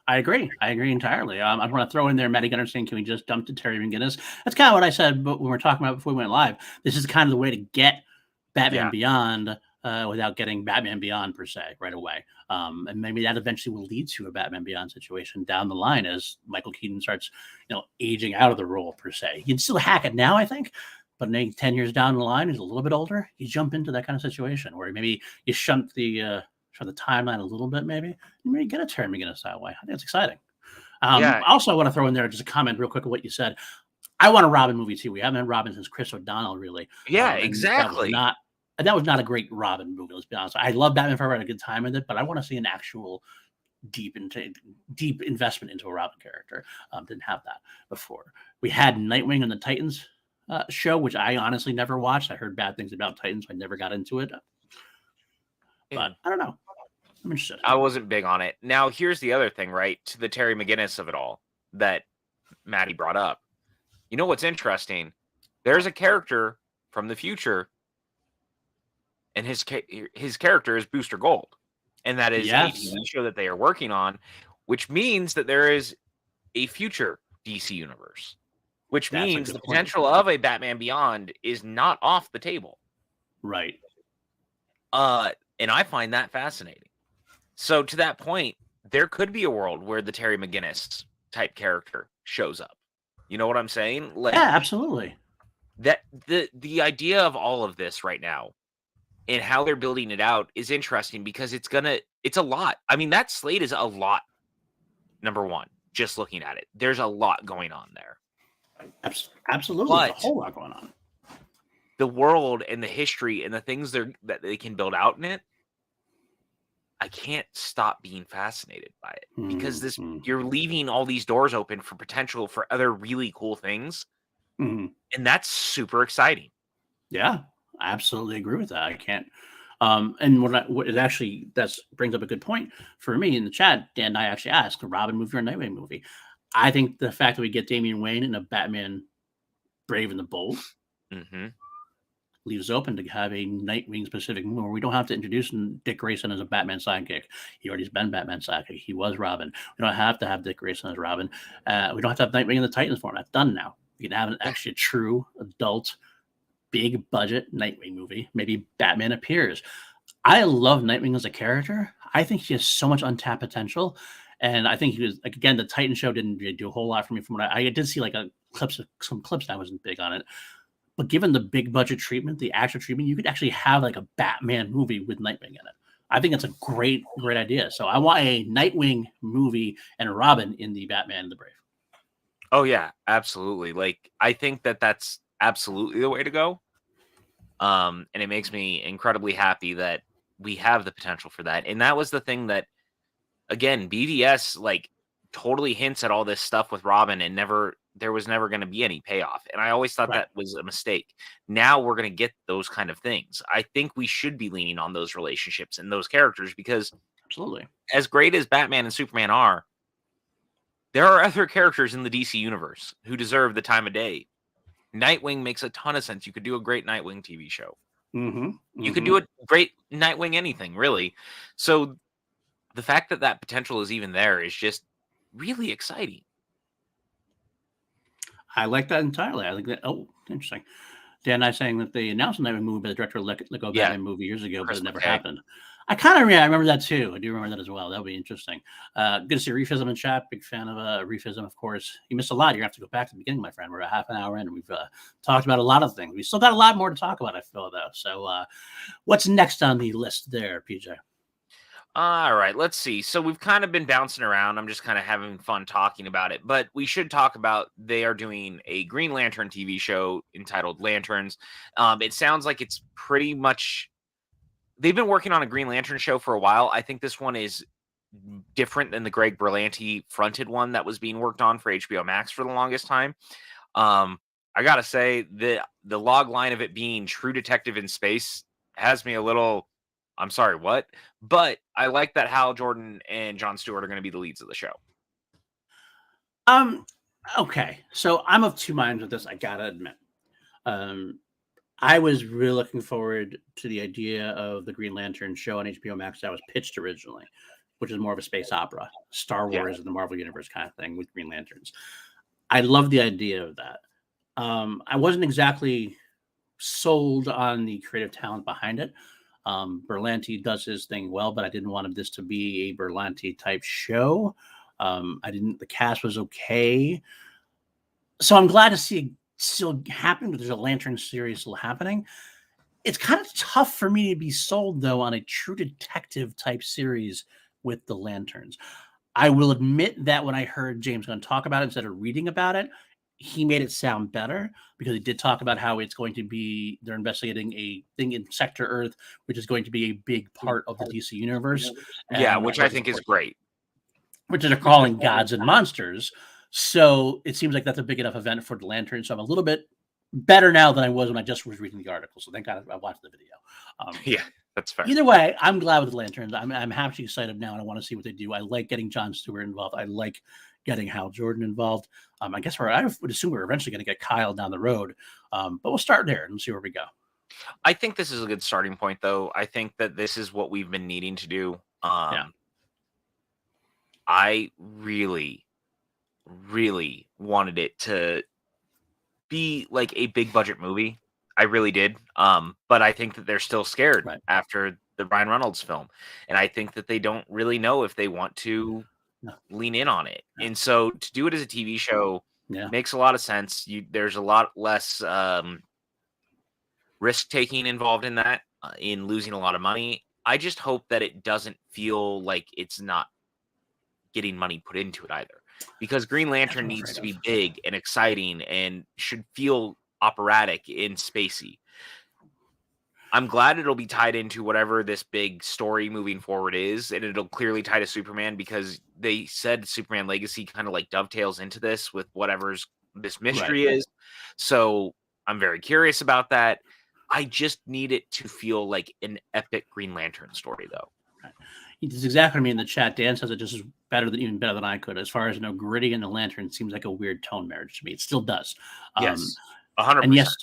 I agree entirely. I want to throw in there, Matty Gunner saying, can we just dump to Terry McGinnis? That's kind of what I said when we were talking about before we went live. This is kind of the way to get Batman Beyond without getting Batman Beyond per se right away. And maybe that eventually will lead to a Batman Beyond situation down the line as Michael Keaton starts, aging out of the role per se. You can still hack it now, I think, but maybe 10 years down the line, he's a little bit older. You jump into that kind of situation where maybe you shunt the timeline a little bit, maybe get a Terry McGinnis that way. I think it's exciting. Also, I want to throw in there just a comment real quick on what you said. I want a Robin movie too. We haven't had Robin since Chris O'Donnell, really. Yeah, exactly. That was not a great Robin movie, let's be honest. I love Batman Forever, I had a good time with it, but I want to see an actual deep investment into a Robin character. Didn't have that before. We had Nightwing and the Titans show, which I honestly never watched. I heard bad things about Titans, so I never got into it. But I don't know. I'm interested. I wasn't big on it. Now, here's the other thing, right? To the Terry McGinnis of it all that Maddie brought up. You know what's interesting? There's a character from the future, and his character is Booster Gold. And that is a TV show that they are working on, which means that there is a future DC universe, which means the potential of a Batman Beyond is not off the table. Right. And I find that fascinating. So to that point, there could be a world where the Terry McGinnis type character shows up. You know what I'm saying? Like, yeah, absolutely. That the idea of all of this right now and how they're building it out is interesting because it's a lot. I mean, that slate is a lot. Number one, just looking at it, there's a lot going on there. Absolutely. There's a whole lot going on. The world and the history and the things that they can build out in it, I can't stop being fascinated by it because you're leaving all these doors open for potential for other really cool things. And that's super exciting. Yeah, I absolutely agree with that. I can't. And what it actually brings up a good point for me in the chat. Dan and I actually asked a Robin movie or a Nightwing movie. I think the fact that we get Damian Wayne in a Batman Brave and the Bold leaves open to have a Nightwing specific movie where we don't have to introduce Dick Grayson as a Batman sidekick. He already's been Batman sidekick. He was Robin. We don't have to have Dick Grayson as Robin. We don't have to have Nightwing in the Titans form. That's done now. We can have an actually true adult, big budget Nightwing movie. Maybe Batman appears. I love Nightwing as a character. I think he has so much untapped potential. And I think he was, like, again, the Titan show didn't really do a whole lot for me from what I did see, like, some clips. I wasn't big on it. But given the big budget treatment, the actual treatment, you could actually have like a Batman movie with Nightwing in it. I think it's a great idea. So I want a Nightwing movie and a Robin in the Batman and the Brave. Oh yeah, absolutely. Like, I think that that's absolutely the way to go. And it makes me incredibly happy that we have the potential for that. And that was the thing that, again, BVS like totally hints at all this stuff with Robin, and there was never going to be any payoff. And I always thought Right. that was a mistake. Now we're going to get those kind of things. I think we should be leaning on those relationships and those characters, because Absolutely. as great as Batman and Superman are, there are other characters in the DC universe who deserve the time of day. Nightwing makes a ton of sense. You could do a great Nightwing TV show. You could do a great Nightwing anything, really. So the fact that that potential is even there is just really exciting. I like that entirely. I think that. Oh, interesting. Dan and I saying that they announced a Nightwing movie by the director of Lego Yeah. Batman movie years ago, Chris but it never McKay. happened. I kind of, I remember that too. I do remember that as well. That would be interesting. Good to see Refism in chat. Big fan of Refism, of course. You missed a lot. You're going to have to go back to the beginning, my friend. We're a half an hour in, and we've talked about a lot of things. We still got a lot more to talk about, I feel, though. So what's next on the list there, PJ? All right, let's see. So we've kind of been bouncing around. I'm just kind of having fun talking about it, but we should talk about, they are doing a Green Lantern TV show entitled Lanterns. It sounds like it's pretty much, they've been working on a Green Lantern show for a while. I think this one is different than the Greg Berlanti fronted one that was being worked on for HBO Max for the longest time. I gotta say, the log line of it being True Detective in Space has me a little, I'm sorry, what? But I like that Hal Jordan and Jon Stewart are going to be the leads of the show. Okay, so I'm of two minds with this, I gotta admit. I was really looking forward to the idea of the Green Lantern show on HBO Max that was pitched originally, which is more of a space opera, Star Wars in the Marvel Universe kind of thing with Green Lanterns. I love the idea of that. I wasn't exactly sold on the creative talent behind it. Berlanti does his thing well, but I didn't want this to be a Berlanti type show. The cast was okay. So I'm glad to see it still happen, but there's a Lantern series still happening. It's kind of tough for me to be sold, though, on a True Detective type series with the Lanterns. I will admit that when I heard James Gunn talk about it instead of reading about it, he made it sound better, because he did talk about how it's going to be, they're investigating a thing in Sector Earth, which is going to be a big part of the DC universe. Yeah, which I think is great. Which they're calling Gods and Monsters. So it seems like that's a big enough event for the Lantern. So I'm a little bit better now than I was when I just was reading the article. So thank God I watched the video. Yeah, that's fair. Either way, I'm glad with the Lanterns. I'm happy excited now, and I want to see what they do. I like getting Jon Stewart involved. I like getting Hal Jordan involved. I guess I would assume we're eventually going to get Kyle down the road. But we'll start there and see where we go. I think this is a good starting point, though. I think that this is what we've been needing to do. I really, really wanted it to be like a big budget movie. I really did. But I think that they're still scared after the Ryan Reynolds film. And I think that they don't really know if they want to lean in on it. And so to do it as a TV show makes a lot of sense. There's a lot less risk taking involved in that, in losing a lot of money. I just hope that it doesn't feel like it's not getting money put into it either, because Green Lantern needs to be big and exciting and should feel operatic and spacey. I'm glad it'll be tied into whatever this big story moving forward is, and it'll clearly tie to Superman, because they said Superman Legacy kind of like dovetails into this with whatever's this mystery is. So I'm very curious about that. I just need it to feel like an epic Green Lantern story, though. It's exactly me in the chat. Dan says it just is even better than I could. As far as Gritty and the Lantern seems like a weird tone marriage to me. It still does. Yes, 100%. And yes,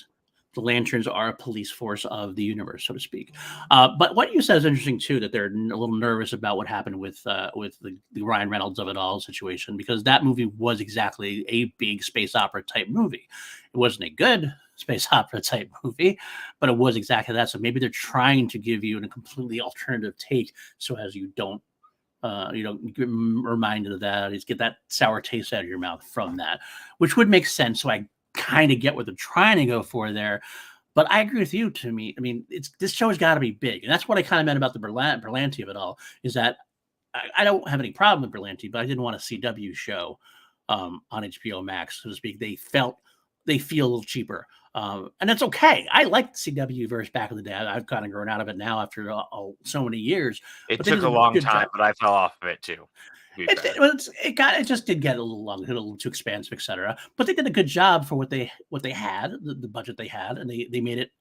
the Lanterns are a police force of the universe, so to speak. But what you said is interesting too, that they're a little nervous about what happened with the Ryan Reynolds of it all situation, because that movie was exactly a big space opera type movie. It wasn't a good space opera type movie, but it was exactly that. So maybe they're trying to give you a completely alternative take, so as you don't get reminded of that, is get that sour taste out of your mouth from that, which would make sense. So I kind of get what they're trying to go for there. But I agree with you. To me, I mean, this show has got to be big, and that's what I kind of meant about the Berlanti of it all. Is that I don't have any problem with Berlanti, but I didn't want a CW show on HBO Max, so to speak. They feel a little cheaper, and that's okay. I liked CW verse back in the day. I've kind of grown out of it now after so many years. It took a long time, but I fell off of it too. It just did get a little long, a little too expansive, etc. But they did a good job for what they had, the budget they had, and they made it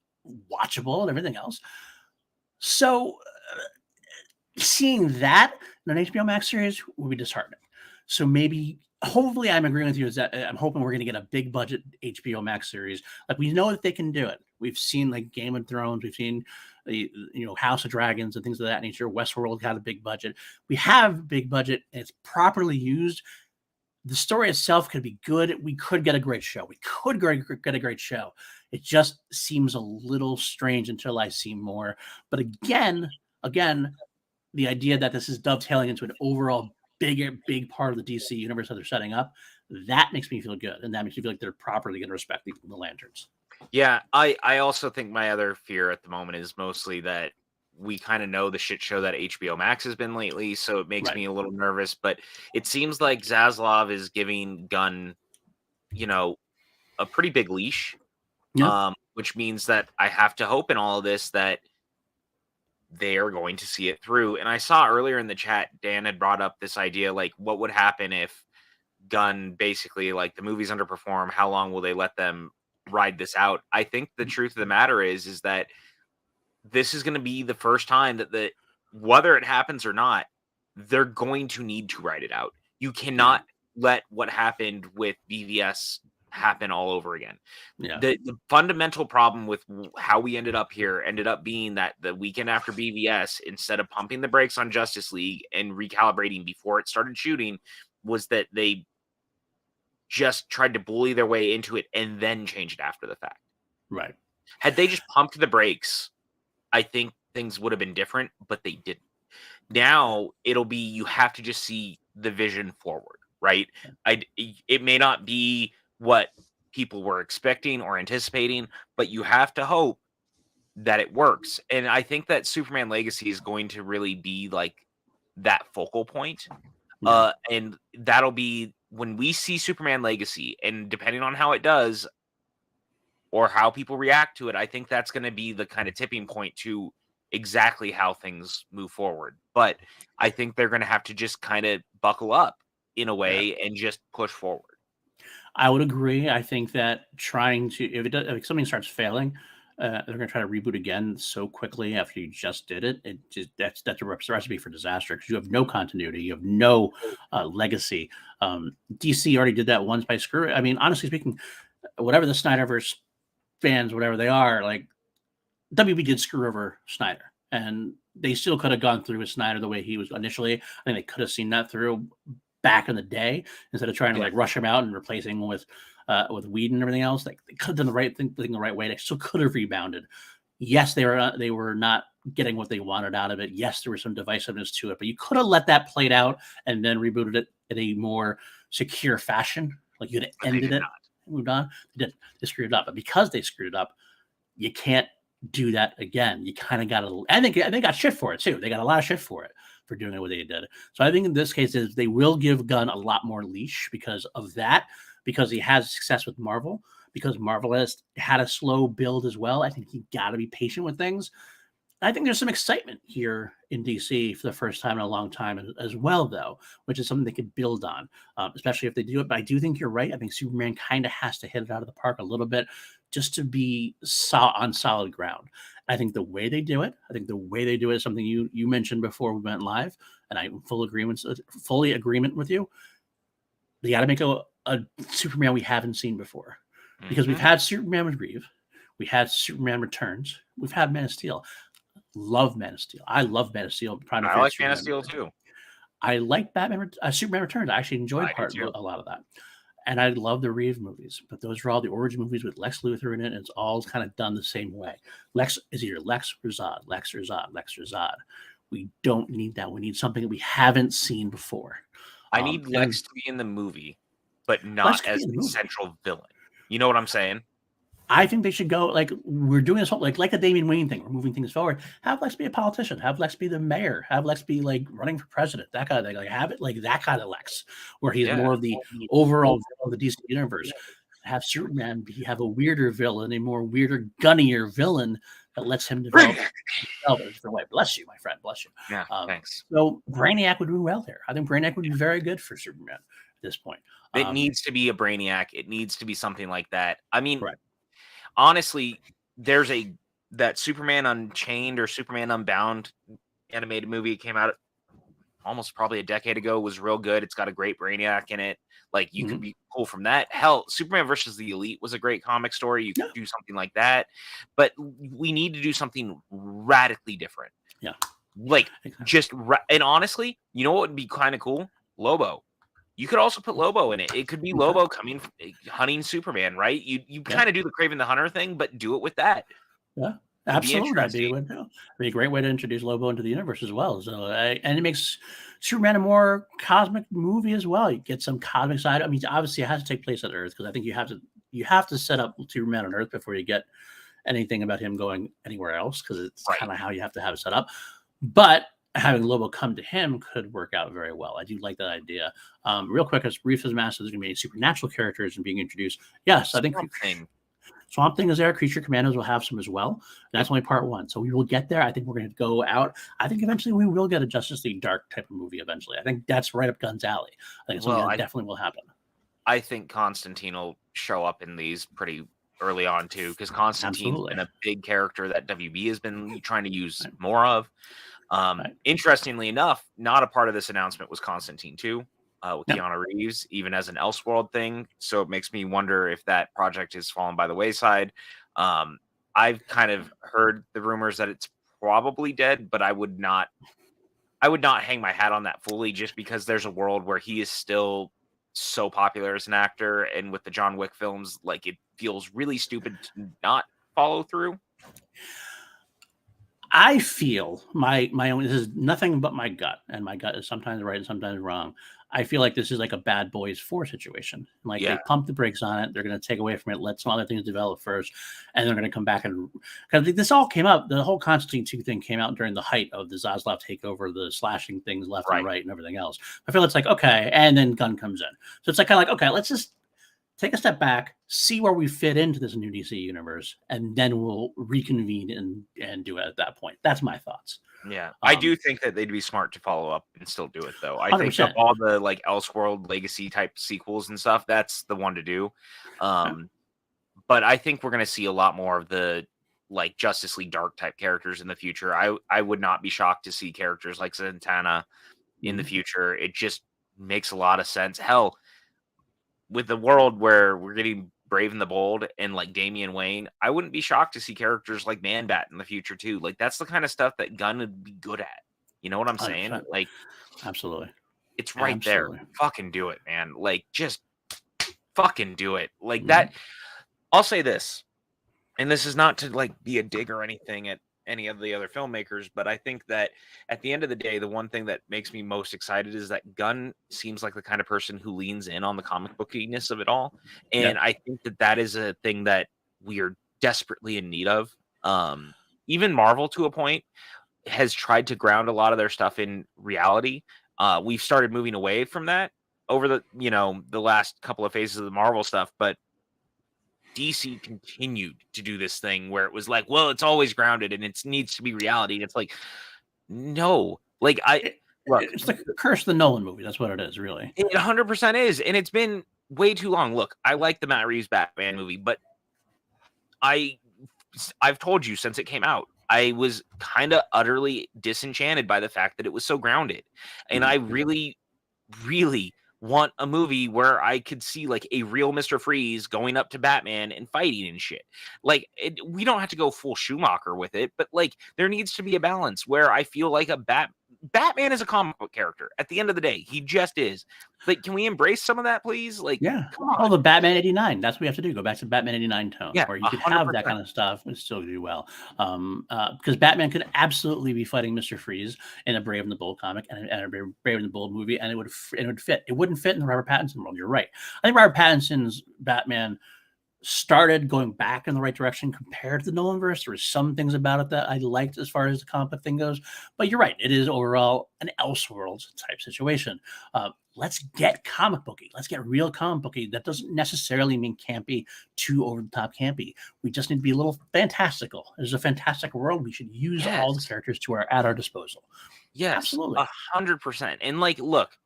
watchable and everything else. So seeing that in an HBO Max series would be disheartening. So maybe, hopefully, I'm agreeing with you. Is that I'm hoping we're going to get a big budget HBO Max series. Like, we know that they can do it. We've seen like Game of Thrones. We've seen House of Dragons and things of that nature. Westworld had a big budget. We have big budget, and it's properly used. The story itself could be good. We could get a great show. We could get a great show. It just seems a little strange until I see more. But again, the idea that this is dovetailing into an overall big part of the DC universe that they're setting up, that makes me feel good. And that makes me feel like they're properly going to respect the Lanterns. Yeah, I also think my other fear at the moment is mostly that we kind of know the shit show that HBO Max has been lately, so it makes me a little nervous. But it seems like Zaslav is giving Gunn, a pretty big leash, which means that I have to hope in all of this that they are going to see it through. And I saw earlier in the chat, Dan had brought up this idea, like, what would happen if Gunn basically, like, the movies underperform? How long will they let them ride this out? I think the truth of the matter is that this is going to be the first time that whether it happens or not, they're going to need to ride it out. You cannot let what happened with BVS happen all over again. Yeah. The fundamental problem with how we ended up here ended up being that the weekend after BVS, instead of pumping the brakes on Justice League and recalibrating before it started shooting, was that they just tried to bully their way into it and then change it after the fact. Right. Had they just pumped the brakes, I think things would have been different, but they didn't. Now it'll be, you have to just see the vision forward, right? It may not be what people were expecting or anticipating, but you have to hope that it works. And I think that Superman Legacy is going to really be like that focal point. And that'll be when we see Superman Legacy, and depending on how it does or how people react to it, I think that's going to be the kind of tipping point to exactly how things move forward. But I think they're going to have to just kind of buckle up in a way and just push forward. I would agree. I think that if something starts failing, they're going to try to reboot again so quickly after you just did it. That's a recipe for disaster, because you have no continuity, you have no legacy. DC already did that once by screw. I mean, honestly speaking, whatever the Snyderverse fans, whatever they are, like, WB did screw over Snyder, and they still could have gone through with Snyder the way he was initially. I think they could have seen that through back in the day, instead of trying to like rush him out and replacing him with Whedon and everything else. Like, they could have done the right thing the right way. They still could have rebounded. Yes, they were not getting what they wanted out of it. Yes, there was some divisiveness to it, but you could have let that played out and then rebooted it in a more secure fashion. Like, you'd have ended it, moved on. They screwed it up, but because they screwed it up, you can't do that again. You kind of got to. I think they got shit for it too. They got a lot of shit for it, for doing what they did. So I think in this case, they will give Gunn a lot more leash because of that, because he has success with Marvel, because Marvel has had a slow build as well. I think he got to be patient with things. I think there's some excitement here in DC for the first time in a long time as well, though, which is something they could build on, especially if they do it. But I do think you're right. I think Superman kind of has to hit it out of the park a little bit just to be on solid ground. I think the way they do it is something you mentioned before we went live, and I'm fully agreement with you. They got to make a Superman we haven't seen before, because we've had Superman with Reeve, we had Superman Returns, we've had Man of Steel. Love Man of Steel. I love Man of Steel. I like Man of Steel too. I like Superman Returns. I actually enjoyed a lot of that. And I love the Reeve movies, but those are all the origin movies with Lex Luthor in it, and it's all kind of done the same way. Lex is either Lex or Zod, Lex or Zod, Lex or Zod. We don't need that. We need something that we haven't seen before. I need Lex to be in the movie, but not as the central villain. You know what I'm saying? I think they should go like we're doing this whole like the Damian Wayne thing. We're moving things forward. Have Lex be a politician. Have Lex be the mayor. Have Lex be like running for president. That kind of thing. Like have it like that kind of Lex, where he's more of the overall villain of the DC universe. Have Superman have a weirder villain, a more weirder, gunnier villain that lets him develop himself in a different way. Bless you, my friend. Bless you. Yeah, thanks. So Brainiac would do well there. I think Brainiac would be very good for Superman at this point. It needs to be a Brainiac. It needs to be something like that. I mean, honestly, there's that Superman Unchained or Superman Unbound animated movie. It came out almost probably a decade ago. Was real good. It's got a great Brainiac in it. Like you could be cool from that. Hell, Superman versus the Elite was a great comic story. You could do something like that, but we need to do something radically different. Yeah, like and honestly, you know what would be kind of cool? Lobo. You could also put Lobo in it. It could be Lobo hunting Superman, right? You kind of do the Kraven the Hunter thing, but do it with that. Yeah, absolutely. That'd be a great way to introduce Lobo into the universe as well. So, and it makes Superman a more cosmic movie as well. You get some cosmic side. I mean, obviously, it has to take place on Earth because I think you have to set up Superman on Earth before you get anything about him going anywhere else because it's kind of how you have to have it set up. But having Lobo come to him could work out very well. I do like that idea. Real quick, as brief as Massive, there's going to be any supernatural characters and being introduced. Yes, I think Swamp Thing is there. Creature Commandos will have some as well. That's only part one. So we will get there. I think we're going to go out. I think eventually we will get a Justice League Dark type of movie eventually. I think that's right up Gunn's alley. I think something that definitely will happen. I think Constantine will show up in these pretty early on too, because Constantine's been a big character that WB has been trying to use more of. Interestingly enough, not a part of this announcement was Constantine 2 with Keanu Reeves, even as an Elseworld thing. So it makes me wonder if that project has fallen by the wayside. I've kind of heard the rumors that it's probably dead, but I would not hang my hat on that fully, just because there's a world where he is still so popular as an actor, and with the John Wick films, like it feels really stupid to not follow through. I feel my own, this is nothing but my gut, and my gut is sometimes right and sometimes wrong. I feel like this is like a Bad Boys 4 situation. Like they pump the brakes on it. They're going to take away from it, let some other things develop first, and they're going to come back and because this all came up. The whole Constantine 2 thing came out during the height of the Zaslav takeover, the slashing things left and right and everything else. I feel it's like, okay, and then Gunn comes in. So it's like kind of like, okay, let's just take a step back, see where we fit into this new DC universe, and then we'll reconvene and do it at that point. That's my thoughts. Yeah, I do think that they'd be smart to follow up and still do it, though. I 100%. Think of all the like Elseworld Legacy type sequels and stuff, that's the one to do. But I think we're going to see a lot more of the like Justice League Dark type characters in the future. I would not be shocked to see characters like Zatanna in the future. It just makes a lot of sense. Hell, with the world where we're getting Brave and the Bold and like Damian Wayne, I wouldn't be shocked to see characters like Man-Bat in the future too. Like that's the kind of stuff that Gunn would be good at. You know what I'm saying? 100%. Like, absolutely, it's right there. Fucking do it, man. Like, just fucking do it. Like that. I'll say this, and this is not to like be a dig or anything at any of the other filmmakers, but I think that at the end of the day, the one thing that makes me most excited is that Gunn seems like the kind of person who leans in on the comic bookiness of it all. And I think that is a thing that we are desperately in need of. Even Marvel, to a point, has tried to ground a lot of their stuff in reality. We've started moving away from that over the last couple of phases of the Marvel stuff, but DC continued to do this thing where it was like, well, it's always grounded and it needs to be reality. And it's like, no, like it's like the Curse of the Nolan movie. That's what it is, really. It 100% is. And it's been way too long. Look, I like the Matt Reeves Batman movie, but I've told you since it came out, I was kind of utterly disenchanted by the fact that it was so grounded. And I really, really want a movie where I could see like a real Mr. Freeze going up to Batman and fighting and shit. Like we don't have to go full Schumacher with it, but like there needs to be a balance where I feel like Batman is a comic book character. At the end of the day, he just is. Like, can we embrace some of that, please? Like, yeah. come on. Oh, the Batman 89. That's what we have to do. Go back to the Batman 89 tone, Yeah, where you could 100%. have that kind of stuff and still do well. Because Batman could absolutely be fighting Mr. Freeze in a Brave and the Bold comic and a Brave and the Bold movie, and it would fit. It wouldn't fit in the Robert Pattinson world. You're right. I think Robert Pattinson's Batman started going back in the right direction compared to the Nolanverse. There were some things about it that I liked as far as the comic book thing goes, but you're right. It is overall an Elseworlds type situation. Let's get comic booky. Let's get real comic booky. That doesn't necessarily mean campy, too over the top campy. We just need to be a little fantastical. There's a fantastic world. We should use all the characters at our disposal. Yes, absolutely, 100%. And like, look,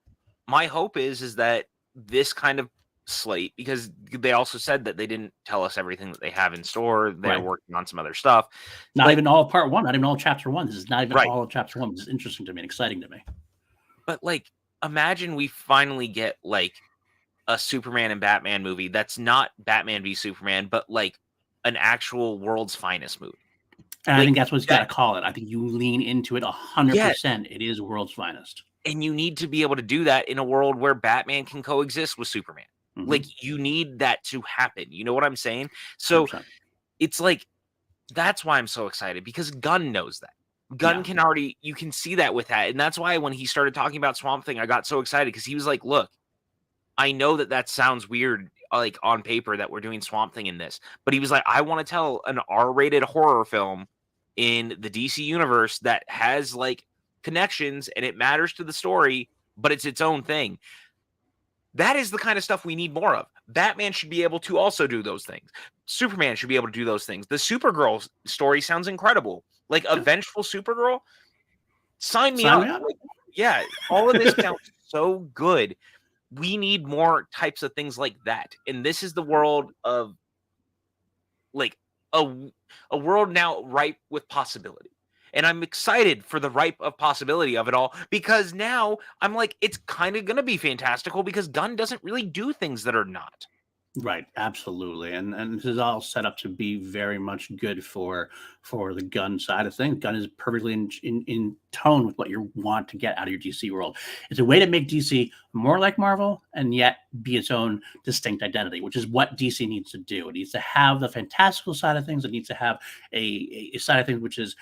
my hope is that this kind of slate, because they also said that they didn't tell us everything that they have in store. They're working on some other stuff. Not even all part one, not even all chapter one. This is not even all of chapter one. This is interesting to me and exciting to me. But like, imagine we finally get like a Superman and Batman movie that's not Batman v Superman, but like an actual world's finest movie. And like, I think that's what you got to call it. I think you lean into it 100%. It is world's finest. And you need to be able to do that in a world where Batman can coexist with Superman. Mm-hmm. Like, you need that to happen. You know what I'm saying? So 100%. It's like, that's why I'm so excited, because Gunn knows that. Gunn can already, you can see that with that. And that's why when he started talking about Swamp Thing, I got so excited, because he was like, look, I know that sounds weird, like on paper, that we're doing Swamp Thing in this, but he was like, I want to tell an R-rated horror film in the DC universe that has like connections and it matters to the story, but it's its own thing. That is the kind of stuff we need more of. Batman should be able to also do those things. Superman should be able to do those things. The Supergirl story sounds incredible. Like a vengeful Supergirl. Sign me up. Like, yeah, all of this sounds so good. We need more types of things like that. And this is the world of like a world now ripe with possibility. And I'm excited for the ripe of possibility of it all, because now I'm like, it's kind of going to be fantastical, because Gunn doesn't really do things that are not. Right, absolutely, and this is all set up to be very much good for the Gunn side of things. Gunn is perfectly in tone with what you want to get out of your DC world. It's a way to make DC more like Marvel and yet be its own distinct identity, which is what DC needs to do. It needs to have the fantastical side of things. It needs to have a side of things which is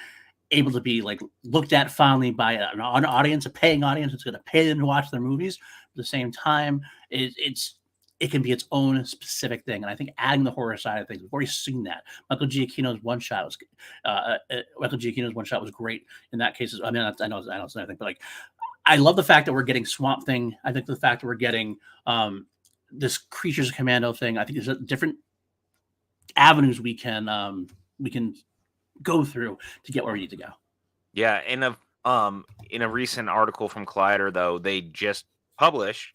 able to be like looked at fondly by an audience, a paying audience. It's going to pay them to watch their movies. At the same time, it can be its own specific thing. And I think adding the horror side of things, we've already seen that. Michael Giacchino's one shot was great in that case. I mean, I know it's nothing, but like, I love the fact that we're getting Swamp Thing. I think the fact that we're getting this Creatures of Commando thing. I think there's different avenues we can go through to get where we need to go. Yeah, in a recent article from Collider, though, they just published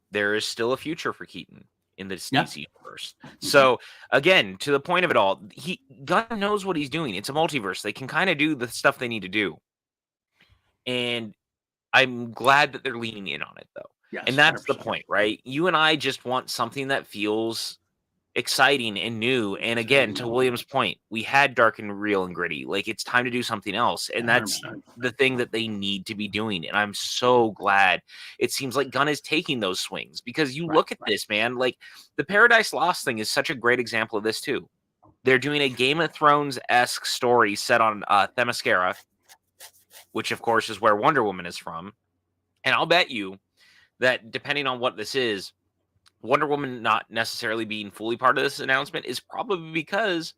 there is still a future for Keaton in this DC universe. So again, to the point of it all, Gunn knows what he's doing. It's a multiverse. They can kind of do the stuff they need to do. And I'm glad that they're leaning in on it, though. Yes, and that's 100%. The point, right? You and I just want something that feels exciting and new. And again, to William's point, we had Dark and Real and Gritty. Like, it's time to do something else. And that's the thing that they need to be doing. And I'm so glad it seems like Gunn is taking those swings, because you look at this, man, like the Paradise Lost thing is such a great example of this too. They're doing a Game of Thrones-esque story set on Themyscira, which of course is where Wonder Woman is from. And I'll bet you that depending on what this is, Wonder Woman not necessarily being fully part of this announcement is probably because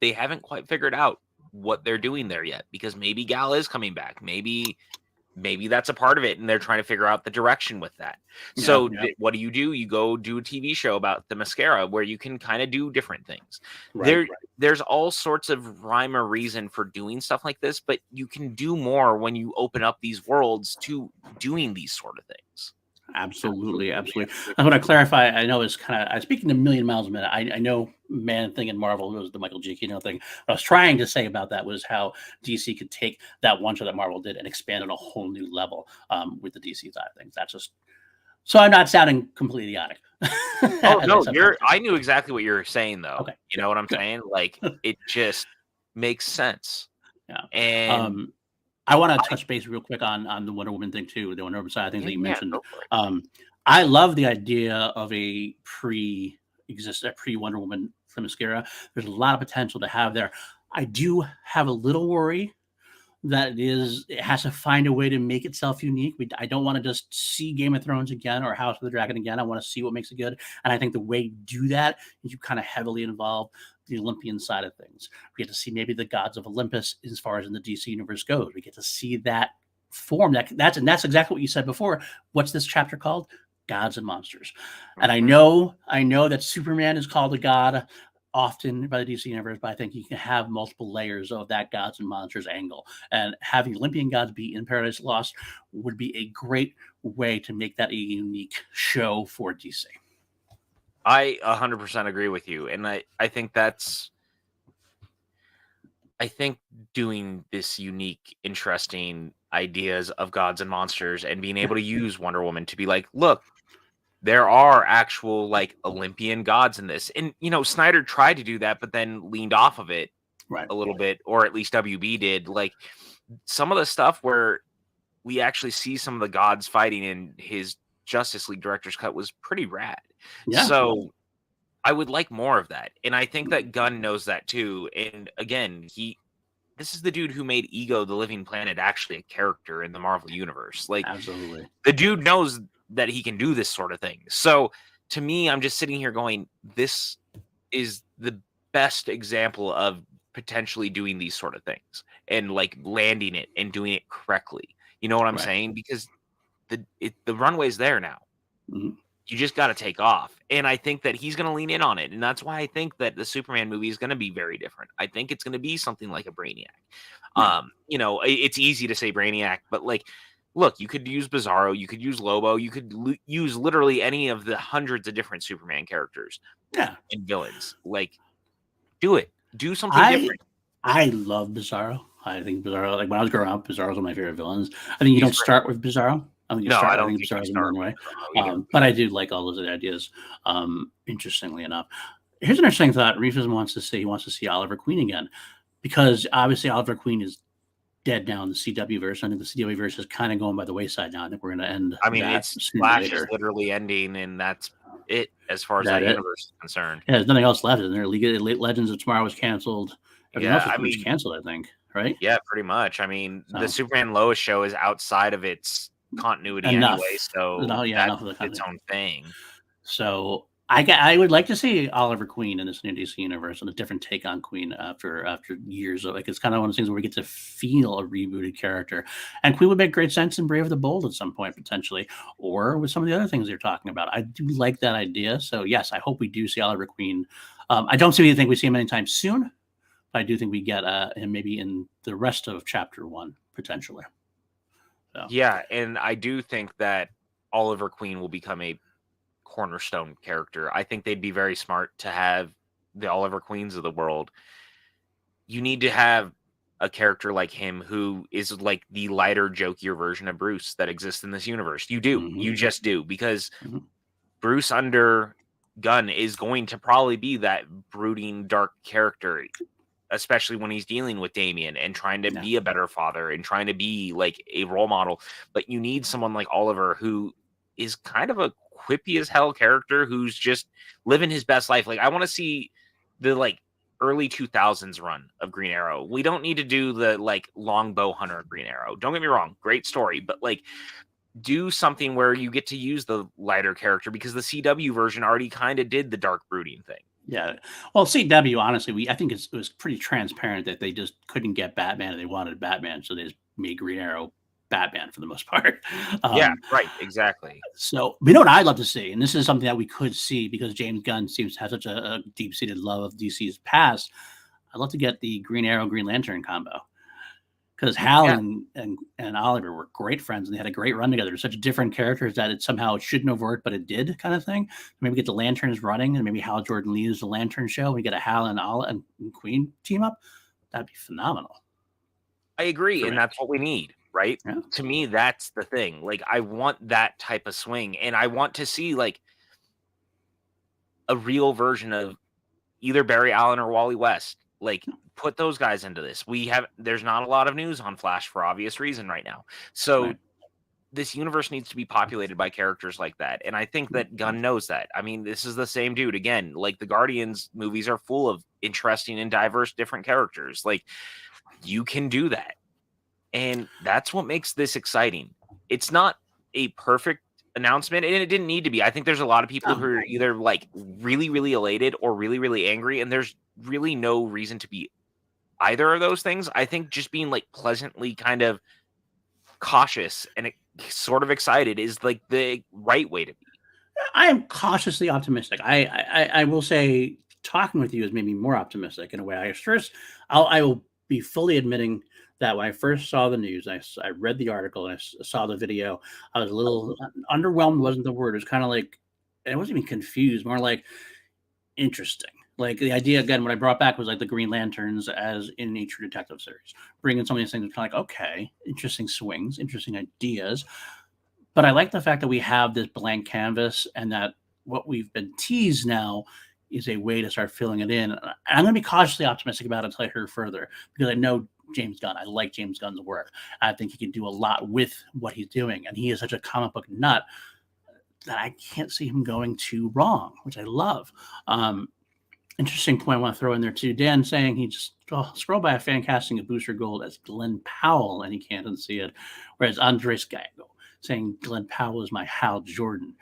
they haven't quite figured out what they're doing there yet, because maybe Gal is coming back. Maybe that's a part of it, and they're trying to figure out the direction with that. So what do? You go do a TV show about the Mascara where you can kind of do different things. There's all sorts of rhyme or reason for doing stuff like this, but you can do more when you open up these worlds to doing these sort of things. Absolutely. I want to clarify. I know it's kind of, I'm speaking a million miles a minute. I know Man Thing and Marvel was the Michael Giacchino thing. What I was trying to say about that was how DC could take that one show that Marvel did and expand on a whole new level with the DC side of things. That's just, so I'm not sounding completely idiotic. Oh no, I knew exactly what you're saying though. Okay. You know what I'm saying? Like, it just makes sense. Yeah. And I want to touch base real quick on the Wonder Woman thing too, the Wonder Woman side of things that you mentioned. Go for it. I love the idea of a pre-Wonder Woman Themyscira. There's a lot of potential to have there. I do have a little worry that it has to find a way to make itself unique. I don't want to just see Game of Thrones again or House of the Dragon again. I want to see what makes it good. And I think the way you do that is you kind of heavily involve the Olympian side of things. We get to see maybe the gods of Olympus as far as in the DC universe goes. We get to see that form. That's exactly what you said before. What's this chapter called? Gods and Monsters. And I know that Superman is called a god often by the DC universe, but I think you can have multiple layers of that gods and monsters angle. And having Olympian gods be in Paradise Lost would be a great way to make that a unique show for DC. I 100% agree with you. And I think doing this unique, interesting ideas of gods and monsters and being able to use Wonder Woman to be like, look, there are actual like Olympian gods in this. And, Snyder tried to do that, but then leaned off of it a little bit, or at least WB did. Like some of the stuff where we actually see some of the gods fighting in his Justice League director's cut was pretty rad. Yeah. So I would like more of that. And I think that Gunn knows that too. And again, this is the dude who made Ego the Living Planet actually a character in the Marvel universe. Like, absolutely, the dude knows that he can do this sort of thing. So to me, I'm just sitting here going, this is the best example of potentially doing these sort of things and like landing it and doing it correctly. You know what I'm saying? Because the runway's there now. Mm-hmm. You just got to take off. And I think that he's going to lean in on it. And that's why I think that the Superman movie is going to be very different. I think it's going to be something like a Brainiac. Right. It's easy to say Brainiac, but like, look, you could use Bizarro, you could use Lobo, you could use literally any of the hundreds of different Superman characters and villains. Like, do it. Do something different. I love Bizarro. I think Bizarro, like when I was growing up, Bizarro was one of my favorite villains. I think you don't start with Bizarro. I think I don't think Bizarro's in one way. But I do like all those other ideas, interestingly enough. Here's an interesting thought. Reeves wants to see Oliver Queen again, because obviously Oliver Queen is dead now in the CW verse. I think the CW verse is kind of going by the wayside now. I think we're going to end. I mean, Flash is literally ending, and that's it as far as that universe is concerned. Yeah, there's nothing else left, isn't there? League of Legends of Tomorrow was canceled. Everything else was canceled, I think. Right? Yeah, pretty much. I mean, the Superman Lois show is outside of its continuity anyway, so that's its own thing. So I would like to see Oliver Queen in this new DC universe and a different take on Queen after years of, like, it's kind of one of those things where we get to feel a rebooted character, and Queen would make great sense in Brave the Bold at some point potentially, or with some of the other things they're talking about. I do like that idea. So yes, I hope we do see Oliver Queen. I don't think we see him anytime soon, but I do think we get him maybe in the rest of Chapter 1 potentially. So. Yeah, and I do think that Oliver Queen will become a cornerstone character. I think they'd be very smart to have the Oliver Queens of the world. You need to have a character like him who is like the lighter, jokier version of Bruce that exists in this universe. You do. Mm-hmm. You just do. Because Bruce under Gunn is going to probably be that brooding, dark character, especially when he's dealing with Damian and trying to be a better father and trying to be like a role model. But you need someone like Oliver who is kind of a quippy as hell character who's just living his best life. Like, I want to see the like early 2000s run of Green Arrow. We don't need to do the like longbow hunter Green Arrow. Don't get me wrong, great story, but like do something where you get to use the lighter character, because the CW version already kind of did the dark brooding thing. Yeah. Well, CW, honestly, I think it was pretty transparent that they just couldn't get Batman and they wanted Batman, so they just made Green Arrow Batman for the most part. Yeah, right, exactly. So, you know what I'd love to see, and this is something that we could see because James Gunn seems to have such a deep-seated love of DC's past. I'd love to get the Green Arrow Green Lantern combo, because Hal and Oliver were great friends and they had a great run together. Such different characters that it somehow shouldn't have worked, but it did, kind of thing. Maybe get the Lanterns running, and maybe Hal Jordan leads the Lantern show. We get a Hal and Queen team up. That'd be phenomenal. I agree, and that's what we need. Right? Yeah. To me, that's the thing. Like, I want that type of swing, and I want to see like a real version of either Barry Allen or Wally West Like, put those guys into this. There's not a lot of news on Flash for obvious reason right now. So this universe needs to be populated by characters like that. And I think that Gunn knows that. I mean, this is the same dude. Again, like the Guardians movies are full of interesting and diverse different characters. Like, you can do that. And that's what makes this exciting. It's not a perfect announcement, and it didn't need to be. I think there's a lot of people who are either like really, really elated or really, really angry, and there's really no reason to be either of those things. I think just being like pleasantly kind of cautious and sort of excited is like the right way to be. I am cautiously optimistic. I will say talking with you has made me more optimistic in a way. I will be fully admitting that when I first saw the news, I read the article and I saw the video, I was a little underwhelmed, wasn't the word. It was kind of like, I wasn't even confused, more like interesting. Like the idea, again, what I brought back was like the Green Lanterns as in a True Detective series, bringing some of these things kind of like, okay, interesting swings, interesting ideas. But I like the fact that we have this blank canvas and that what we've been teased now is a way to start filling it in. And I'm going to be cautiously optimistic about it until I hear further, because I know James Gunn. I like James Gunn's work. I think he can do a lot with what he's doing. And he is such a comic book nut that I can't see him going too wrong, which I love. Interesting point I want to throw in there too. Dan saying he just scrolled by a fan casting of Booster Gold as Glenn Powell and he can't unsee it. Whereas Andres Gallo saying Glenn Powell is my Hal Jordan.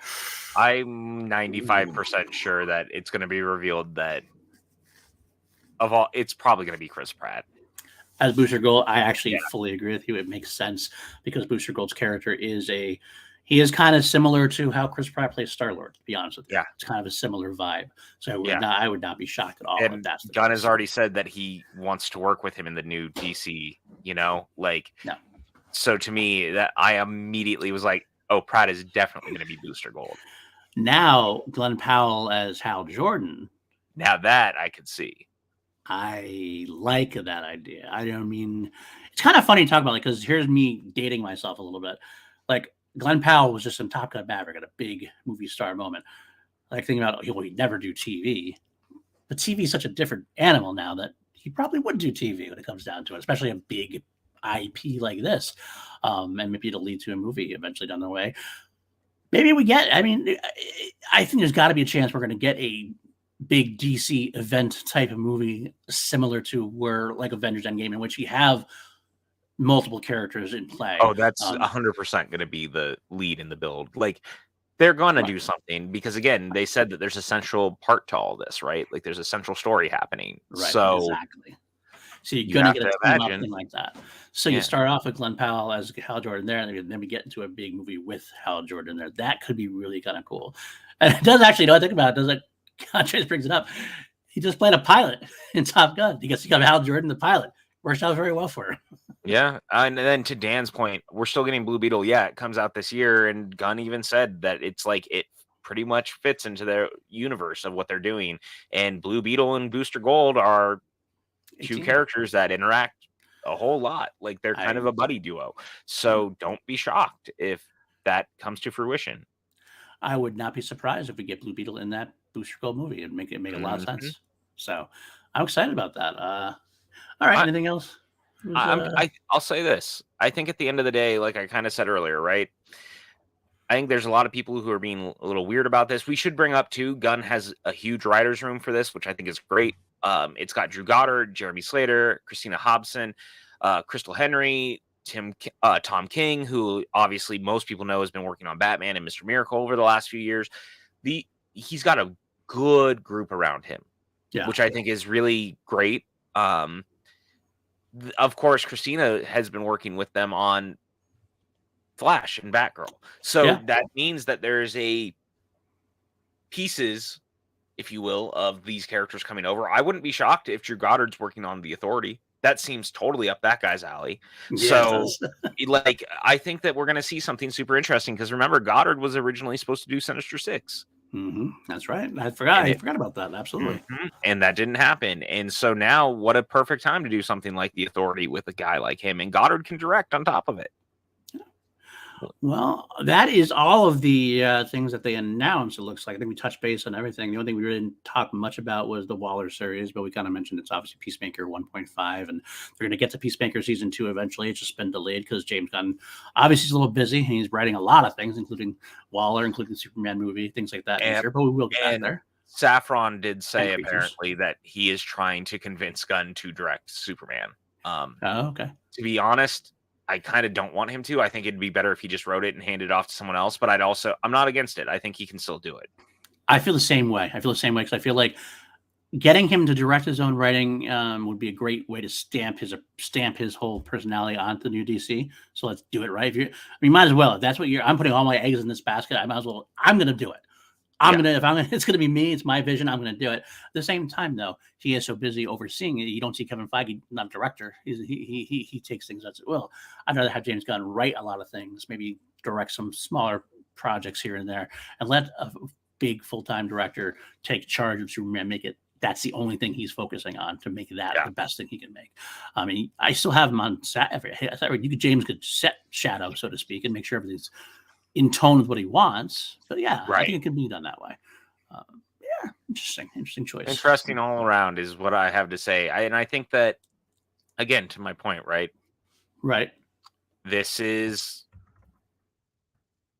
I'm 95% sure that it's going to be revealed that it's probably going to be Chris Pratt. As Booster Gold, I actually fully agree with you. It makes sense because Booster Gold's character he is kind of similar to how Chris Pratt plays Star-Lord, to be honest with you. Yeah. It's kind of a similar vibe. So I would not be shocked at all if that's the Gunn case. has already said that he wants to work with him in the new DC, no. So to me, that I immediately was like, oh, Pratt is definitely going to be Booster Gold. Now, Glenn Powell as Hal Jordan. Now that I could see. I like that idea. I don't mean, it's kind of funny to talk about, because here's me dating myself a little bit. Like, Glenn Powell was just in Top Gun Maverick at a big movie star moment. Like, thinking about, he'd never do TV. But TV is such a different animal now that he probably would do TV when it comes down to it, especially a big IP like this. And maybe it'll lead to a movie eventually down the way. Maybe I think there's got to be a chance we're going to get a big DC event type of movie similar to where like Avengers Endgame, in which you have multiple characters in play. Oh, that's 100% going to be the lead in the build. Like, they're going to do something because, again, they said that there's a central part to all this, right? Like, there's a central story happening. Right, so exactly. So you're going to get a team up thing like that. So you start off with Glenn Powell as Hal Jordan there, and then we get into a big movie with Hal Jordan there. That could be really kind of cool. And it does actually, I think about it, does it? Contrast brings it up. He just played a pilot in Top Gun. He got Hal Jordan, the pilot. Works out very well for him. Yeah. And then to Dan's point, we're still getting Blue Beetle. Yeah, it comes out this year. And Gunn even said that it's like it pretty much fits into their universe of what they're doing. And Blue Beetle and Booster Gold are two characters that interact a whole lot. Like, they're kind of a buddy duo. So don't be shocked if that comes to fruition. I would not be surprised if we get Blue Beetle in that Booster Gold movie. It'd make a lot of sense. So I'm excited about that. All right. Anything else? I'll say this. I think at the end of the day, like I kind of said earlier, right? I think there's a lot of people who are being a little weird about this. We should bring up too, Gunn has a huge writer's room for this, which I think is great. It's got Drew Goddard, Jeremy Slater, Christina Hobson, Crystal Henry, Tom King, who obviously most people know has been working on Batman and Mr. Miracle over the last few years. He's got a good group around him, which I think is really great. Of course, Christina has been working with them on Flash and Batgirl. So that means that there's pieces, if you will, of these characters coming over. I wouldn't be shocked if Drew Goddard's working on The Authority. That seems totally up that guy's alley. So, I think that we're going to see something super interesting because remember, Goddard was originally supposed to do Sinister Six. Mm-hmm. That's right. I forgot about that. Absolutely. Mm-hmm. And that didn't happen. And so now, what a perfect time to do something like The Authority with a guy like him. And Goddard can direct on top of it. Well, that is all of the things that they announced. It looks like I think we touched base on everything. The only thing we really didn't talk much about was the Waller series, but we kind of mentioned it's obviously Peacemaker 1.5, and they're going to get to Peacemaker season 2 eventually. It's just been delayed because James Gunn obviously is a little busy and he's writing a lot of things, including Waller, including the Superman movie, things like that. And, Sure, but we will get back there. Saffron did say apparently that he is trying to convince Gunn to direct Superman. Okay. To be honest, I kind of don't want him to. I think it'd be better if he just wrote it and handed it off to someone else. But I'm not against it. I think he can still do it. I feel the same way. Because I feel like getting him to direct his own writing would be a great way to stamp his whole personality onto the new DC. So let's do it right. Might as well. If that's what I'm putting all my eggs in this basket. I might as well. I'm going to do it. It's going to be me. It's my vision. I'm going to do it. At the same time, though, he is so busy overseeing it. You don't see Kevin Feige, not a director. He takes things as it will. I'd rather have James Gunn write a lot of things, maybe direct some smaller projects here and there, and let a big full-time director take charge of Superman, make it. That's the only thing he's focusing on to make that the best thing he can make. I mean, I still have him on set. James could set Shadow, so to speak, and make sure everything's in tone with what he wants. But I think it can be done that way. Interesting choice. Interesting all around is what I have to say. And I think that, again, to my point, right? This is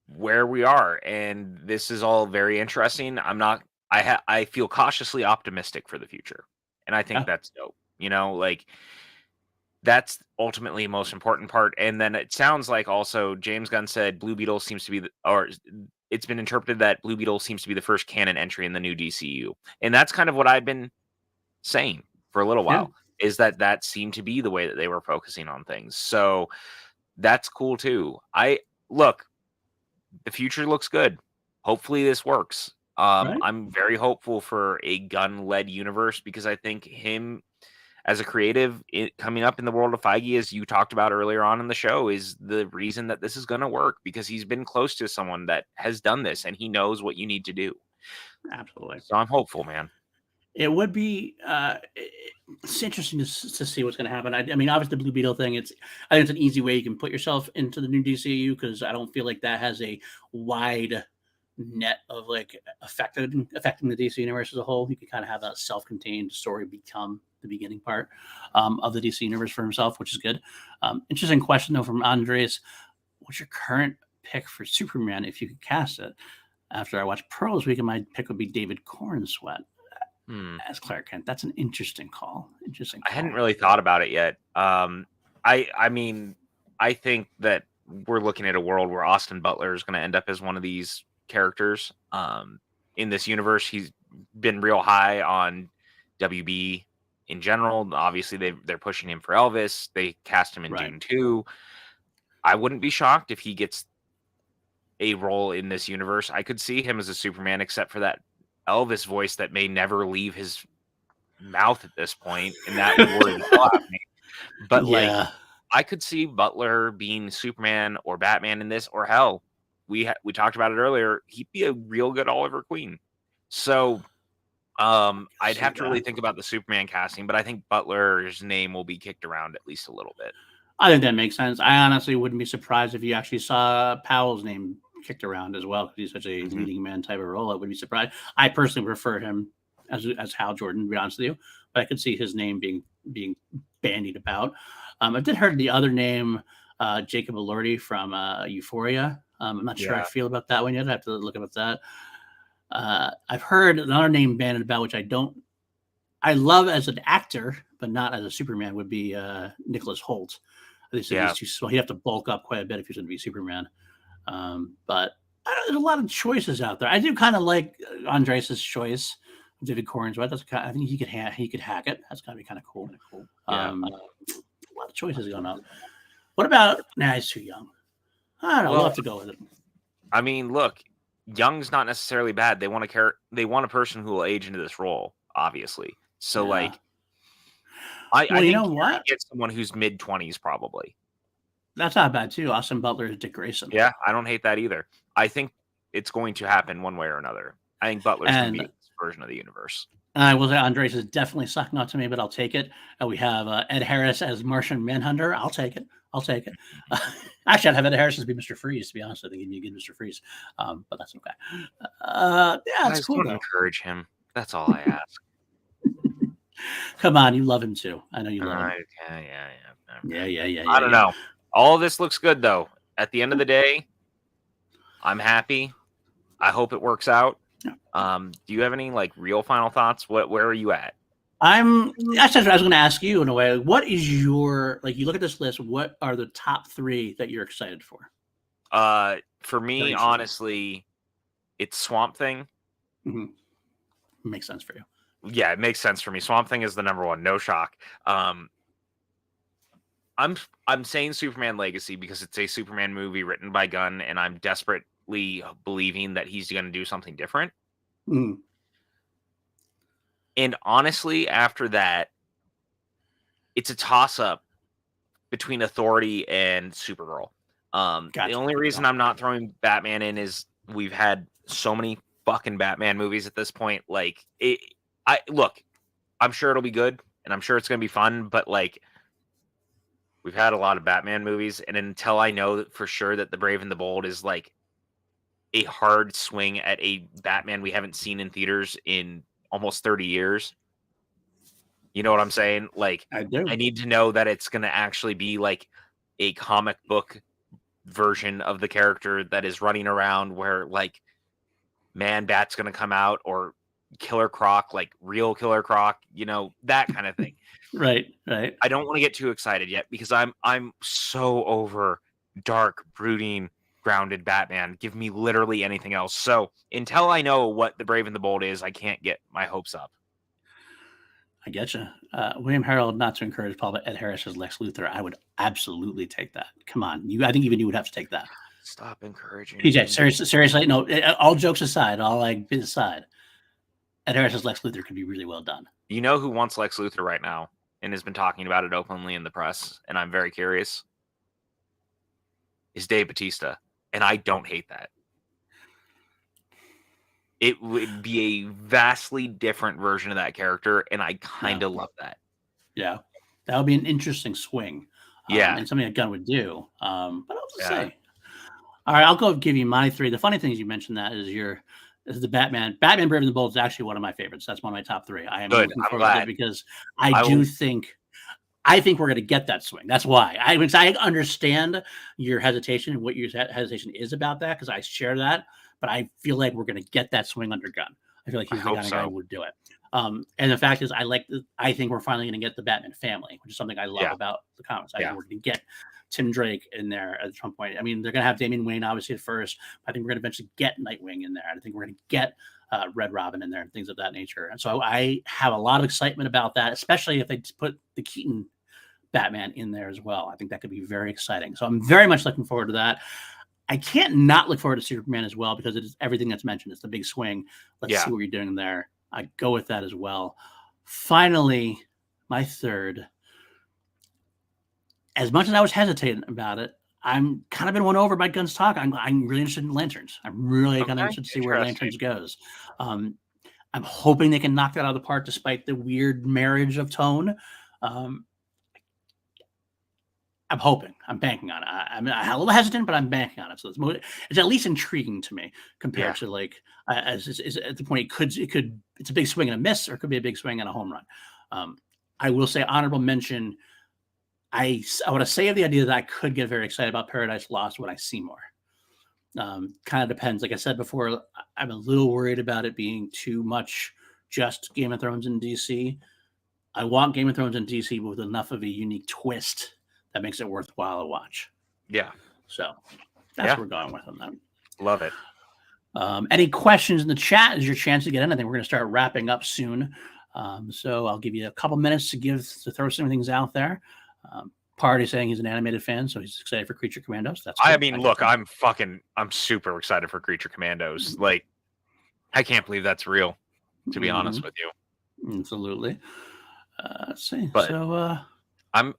where we are, and this is all very interesting. I feel cautiously optimistic for the future, and I think that's dope. That's ultimately the most important part. And then it sounds like also James Gunn said Blue Beetle seems to be, it's been interpreted that Blue Beetle seems to be the first canon entry in the new DCU. And that's kind of what I've been saying for a little while, is that seemed to be the way that they were focusing on things. So that's cool too. The future looks good. Hopefully this works. I'm very hopeful for a Gunn-led universe, because I think him as a creative coming up in the world of Feige, as you talked about earlier on in the show, is the reason that this is going to work, because he's been close to someone that has done this and he knows what you need to do. Absolutely. So I'm hopeful, man. It would be it's interesting to see what's going to happen. I mean, obviously the Blue Beetle thing, I think it's an easy way you can put yourself into the new DCU, because I don't feel like that has a wide net of affecting the DC universe as a whole. You can kind of have that self-contained story become the beginning part of the DC universe for himself, which is good. Interesting question though from Andres. What's your current pick for Superman if you could cast it? After I watched Pearl this week, my pick would be David Cornsweet as Clark Kent. That's an interesting call. I hadn't really thought about it yet. I mean, I think that we're looking at a world where Austin Butler is going to end up as one of these characters in this universe. He's been real high on WB in general. Obviously, they're pushing him for Elvis. They cast him in Dune 2. I wouldn't be shocked if he gets a role in this universe. I could see him as a Superman, except for that Elvis voice that may never leave his mouth at this point, and that would bother me. But I could see Butler being Superman or Batman in this, or hell, we talked about it earlier, he'd be a real good Oliver Queen. So I'd have to really think about the Superman casting, but I think Butler's name will be kicked around at least a little bit. I think that makes sense. I honestly wouldn't be surprised if you actually saw Powell's name kicked around as well, because he's such a leading man type of role. I would be surprised. I personally prefer him as Hal Jordan, to be honest with you, but I could see his name being bandied about. I did heard the other name, Jacob Elordi from Euphoria. I'm not sure how I feel about that one yet. I have to look up that. I've heard another name bandied about, which I love as an actor, but not as a Superman, would be Nicholas Hoult. They said he's too small. He'd have to bulk up quite a bit if he's going to be Superman. But there's a lot of choices out there. I do kind of like Andres' choice, David Cornsweet. I think he could hack it. That's got to be kind of cool. A lot of choices going on. What about? Nah, he's too young. I don't know. We'll have to go with it. I mean, look, young's not necessarily bad. They want a person who will age into this role, obviously. So I think you know what? Get someone who's mid-20s probably. That's not bad too. Austin Butler is Dick Grayson. Yeah, I don't hate that either. I think it's going to happen one way or another. I think Butler's going to be this version of the universe. And I will say Andres is definitely sucking out to me, but I'll take it. We have Ed Harris as Martian Manhunter. I'll take it. I'll take it. Actually, I'd have Ed Harris be Mr. Freeze, to be honest. I think he'd be a good Mr. Freeze. But that's okay. Yeah, it's cool, though. Encourage him. That's all I ask. Come on, you love him, too. I know you love him. Yeah. I don't know. All of this looks good, though. At the end of the day, I'm happy. I hope it works out. Do you have any real final thoughts? Where are you at? Actually, I was going to ask you in a way. What is your you look at this list? What are the top 3 that you're excited for? For me, honestly, it's Swamp Thing. Mm-hmm. Makes sense for you. Yeah, it makes sense for me. Swamp Thing is the number 1. No shock. I'm saying Superman Legacy because it's a Superman movie written by Gunn, and I'm desperately believing that he's going to do something different. Mm. And honestly, after that, it's a toss-up between Authority and Supergirl. The only reason I'm not throwing Batman in is we've had so many fucking Batman movies at this point. Look, I'm sure it'll be good, and I'm sure it's going to be fun, but we've had a lot of Batman movies, and until I know for sure that The Brave and the Bold is a hard swing at a Batman we haven't seen in theaters in almost 30 years. You know what I'm saying? I do. I need to know that it's going to actually be a comic book version of the character that is running around where Man Bat's going to come out, or Killer Croc, real Killer Croc, that kind of thing. Right. I don't want to get too excited yet because I'm so over dark, brooding, grounded Batman. Give me literally anything else. So until I know what The Brave and the Bold is, I can't get my hopes up. I get you. William Harold, not to encourage Paul, but Ed Harris as Lex Luthor. I would absolutely take that. Come on. I think even you would have to take that. Stop encouraging PJ, seriously, no, all jokes aside, all bit aside, Ed Harris as Lex Luthor could be really well done. You know who wants Lex Luthor right now and has been talking about it openly in the press, and I'm very curious, is Dave Bautista. And I don't hate that. It would be a vastly different version of that character, and I kind of love that. Yeah. That would be an interesting swing. And something that Gunn would do. But I'll just say. All right, I'll go give you my 3. The funny thing is you mentioned that is the Batman. Batman Brave and the Bold is actually one of my favorites. That's one of my top 3. I am looking forward to it because I think we're going to get that swing. That's why. I understand your hesitation and what your hesitation is about that, because I share that, but I feel like we're going to get that swing under Gunn. I feel like he's the kind of guy who would do it. And the fact is, I think we're finally going to get the Batman family, which is something I love about the comics. I think we're going to get Tim Drake in there at some point. I mean, they're going to have Damian Wayne obviously at first. I think we're going to eventually get Nightwing in there. I think we're going to get Red Robin in there and things of that nature. And so I have a lot of excitement about that, especially if they put the Keaton Batman in there as well. I think that could be very exciting. So I'm very much looking forward to that. I can't not look forward to Superman as well because it is everything that's mentioned. It's the big swing. Let's see what you're doing there. I go with that as well. Finally, my 3rd. As much as I was hesitating about it, I'm kind of been won over by Gunn's talk. I'm really interested in Lanterns. I'm really kind of interested to see where Lanterns goes. I'm hoping they can knock that out of the park despite the weird marriage of tone. I'm hoping. I'm banking on it. I'm a little hesitant, but I'm banking on it. So it's at least intriguing to me compared to as at the point it's a big swing and a miss, or it could be a big swing and a home run. I will say honorable mention. I want to say the idea that I could get very excited about Paradise Lost when I see more. Kind of depends. Like I said before, I'm a little worried about it being too much just Game of Thrones in DC. I want Game of Thrones in DC with enough of a unique twist that makes it worthwhile to watch. Yeah. So that's what we're going with on that. Love it. Any questions in the chat is your chance to get in. I think we're going to start wrapping up soon. So I'll give you a couple minutes to throw some things out there. Party saying he's an animated fan, so he's excited for Creature Commandos. That's cool. I mean, look, I'm super excited for Creature Commandos. I can't believe that's real, to be honest with you. Absolutely. Let's see. But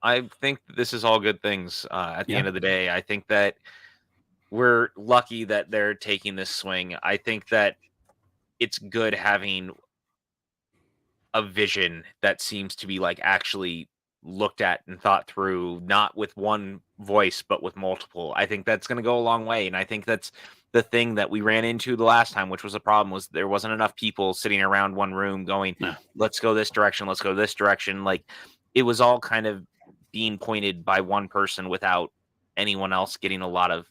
I think this is all good things. At the end of the day, I think that we're lucky that they're taking this swing. I think that it's good having a vision that seems to be actually looked at and thought through, not with one voice, but with multiple. I think that's going to go a long way. And I think that's the thing that we ran into the last time, which was a problem, was there wasn't enough people sitting around one room going, let's go this direction. Let's go this direction. Like, it was all kind of being pointed by one person without anyone else getting a lot of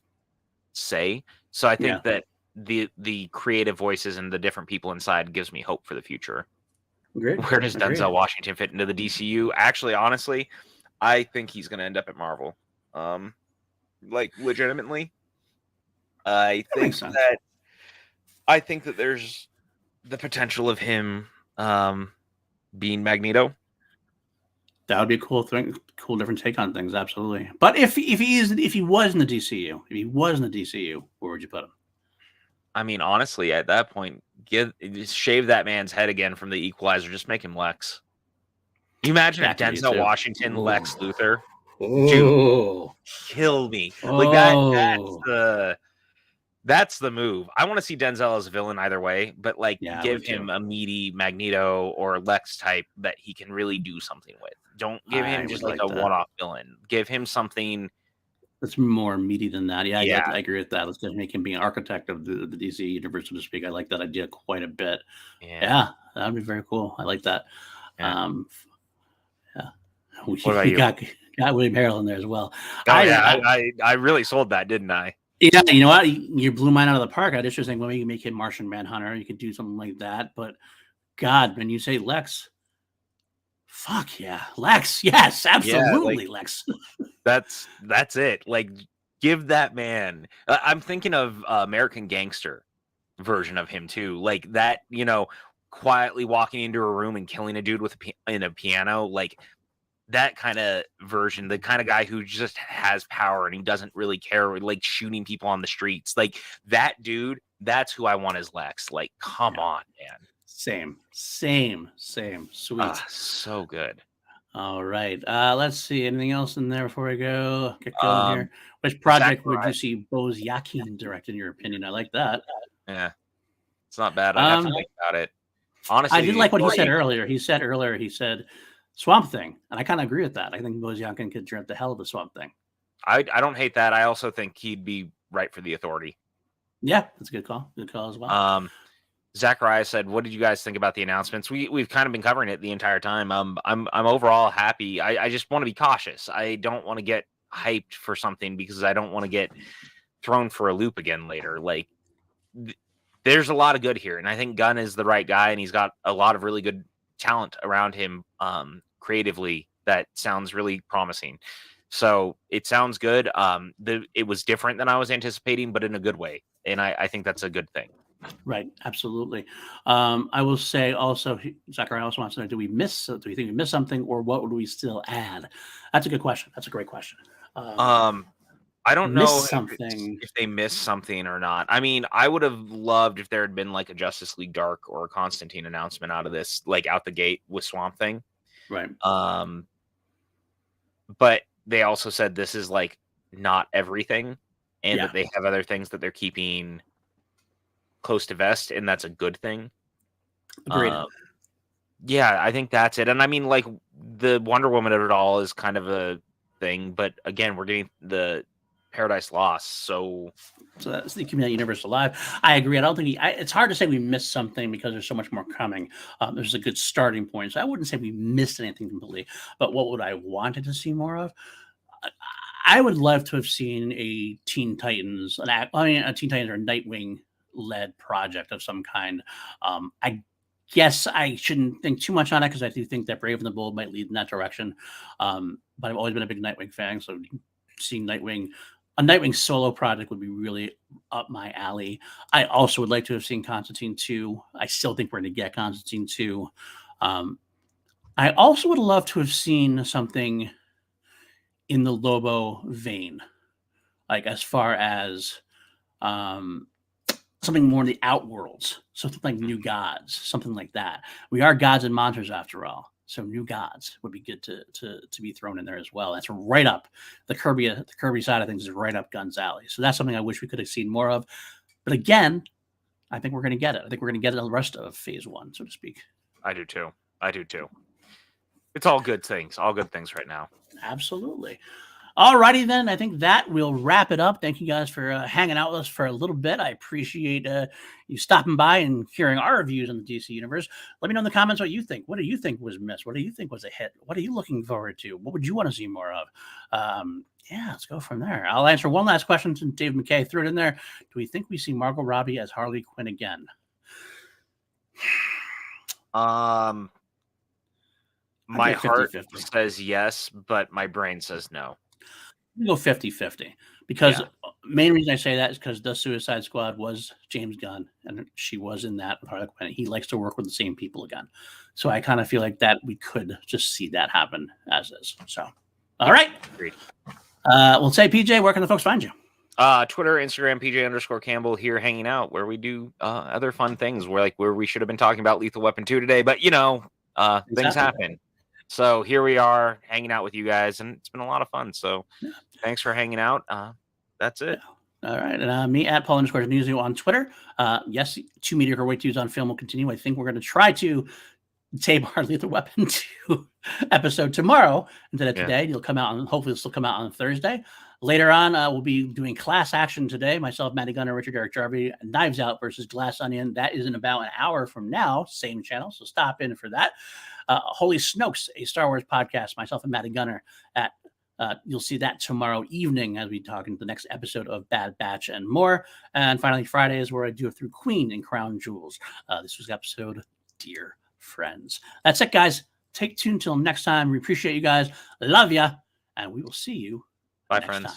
say. So I think that the creative voices and the different people inside gives me hope for the future. Agreed. Where does Denzel Washington fit into the DCU? Actually, honestly, I think he's going to end up at Marvel. Like, legitimately, I think that there's the potential of him being Magneto. That would be a cool thing, cool different take on things, absolutely. But if he was in the DCU, where would you put him? I mean, honestly, at that point, just shave that man's head again from the Equalizer. Just make him Lex. You imagine if Denzel Washington, Lex Luthor, dude, kill me. Like that's the move. I want to see Denzel as a villain either way, but like give him a meaty Magneto or Lex type that he can really do something with. Don't give him just like a one-off villain. Give him something that's more meaty than that. I agree with that. Let's just make him be an architect of the DC universe, so to speak. I like that idea quite a bit. Yeah, that would be very cool. I like that. What about you? Got William Harrell in there as well. I really sold that, didn't I? Yeah, you know what? You blew mine out of the park. I just was thinking, well, you can make him Martian Manhunter. You could do something like that. But God, when you say Lex, fuck yeah, Lex. Yes, absolutely, Lex. That's it. Like, give that man. I'm thinking of American Gangster version of him too. Like that, quietly walking into a room and killing a dude in a piano. Like that kind of version, the kind of guy who just has power and he doesn't really care, like shooting people on the streets. Like that dude, that's who I want as Lex. Like, come on, man. Same. Sweet. So good. All right. Let's see. Anything else in there before we go? Get going here. Which project would you see Bose Yakin direct, in your opinion? I like that. Yeah. It's not bad. I have to think about it. Honestly, I did like what he said earlier. He said Swamp Thing. And I kind of agree with that. I think Bose Yakin could direct the hell of a Swamp Thing. I don't hate that. I also think he'd be right for the Authority. Yeah, that's a good call. Good call as well. Zachariah said, "What did you guys think about the announcements?" We've kind of been covering it the entire time. I'm overall happy. I just want to be cautious. I don't want to get hyped for something because I don't want to get thrown for a loop again later. Like, there's a lot of good here, and I think Gunn is the right guy, and he's got a lot of really good talent around him, creatively. That sounds really promising. So it sounds good. It was different than I was anticipating, but in a good way, and I think that's a good thing. Right, absolutely. I will say also, Zachary also wants to know: do we think we missed something, or what would we still add? That's a good question. That's a great question. I don't know if they missed something or not. I mean, I would have loved if there had been like a Justice League Dark or a Constantine announcement out of this, like out the gate with Swamp Thing. Right. But they also said this is like not everything, and that they have other things that they're keeping close to vest, and that's a good thing. Agreed. I think that's it. And I mean, like the Wonder Woman of it all is kind of a thing, but again, we're getting the Paradise Lost, so that's the keeping that universe alive. I agree. I don't think it's hard to say we missed something because there's so much more coming. There's a good starting point, so I wouldn't say we missed anything completely. But what would I wanted to see more of? I would love to have seen a Teen Titans, a Teen Titans or Nightwing led project of some kind. I guess I shouldn't think too much on it because I do think that Brave and the Bold might lead in that direction. But I've always been a big Nightwing fan, so seeing a Nightwing solo project would be really up my alley. I also would like to have seen Constantine 2. I still think we're going to get Constantine 2. I also would love to have seen something in the Lobo vein, like as far as something more in the Outworlds, something like New Gods, something like that. We are gods and monsters after all, so New Gods would be good to be thrown in there as well. That's right up the Kirby side of things is right up Gunn's alley. So that's something I wish we could have seen more of. But again, I think we're going to get it. I think we're going to get it the rest of Phase 1, so to speak. I do too. It's all good things. All good things right now. Absolutely. Alrighty then, I think that will wrap it up. Thank you guys for hanging out with us for a little bit. I appreciate you stopping by and hearing our reviews on the DC Universe. Let me know in the comments what you think. What do you think was missed? What do you think was a hit? What are you looking forward to? What would you want to see more of? Yeah, let's go from there. I'll answer one last question since Dave McKay threw it in there. Do we think we see Margot Robbie as Harley Quinn again? My heart says yes, but my brain says no. We go 50-50 because main reason I say that is because the Suicide Squad was James Gunn and she was in that with Harley Quinn. He likes to work with the same people again. So I kind of feel like that we could just see that happen as is. So, all right. Agreed. We'll say, PJ, where can the folks find you? Twitter, Instagram, PJ_Campbell here hanging out where we do other fun things where we should have been talking about Lethal Weapon 2 today, but things happen. So here we are hanging out with you guys, and it's been a lot of fun. So thanks for hanging out. That's it. All right. And me at Paul_Newsy on Twitter. Yes, 2 Mediocre White Dudes on film will continue. I think we're going to try to tape our Lethal Weapon 2 episode tomorrow instead of today. It'll come out, and hopefully it'll come out on Thursday. Later on, we'll be doing Class Action today. Myself, Matty Gunner, Richard Eric Jarvie, Knives Out versus Glass Onion. That is in about an hour from now, same channel. So stop in for that. Holy Snokes, a Star Wars podcast. Myself and Matty Gunner at you'll see that tomorrow evening as we talk into the next episode of Bad Batch and more. And finally, Friday is where I do it through Queen and Crown Jewels. This was episode Dear Friends. That's it, guys. Take two until next time. We appreciate you guys. Love ya. And we will see you Bye, next friends. time.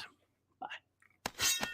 Bye.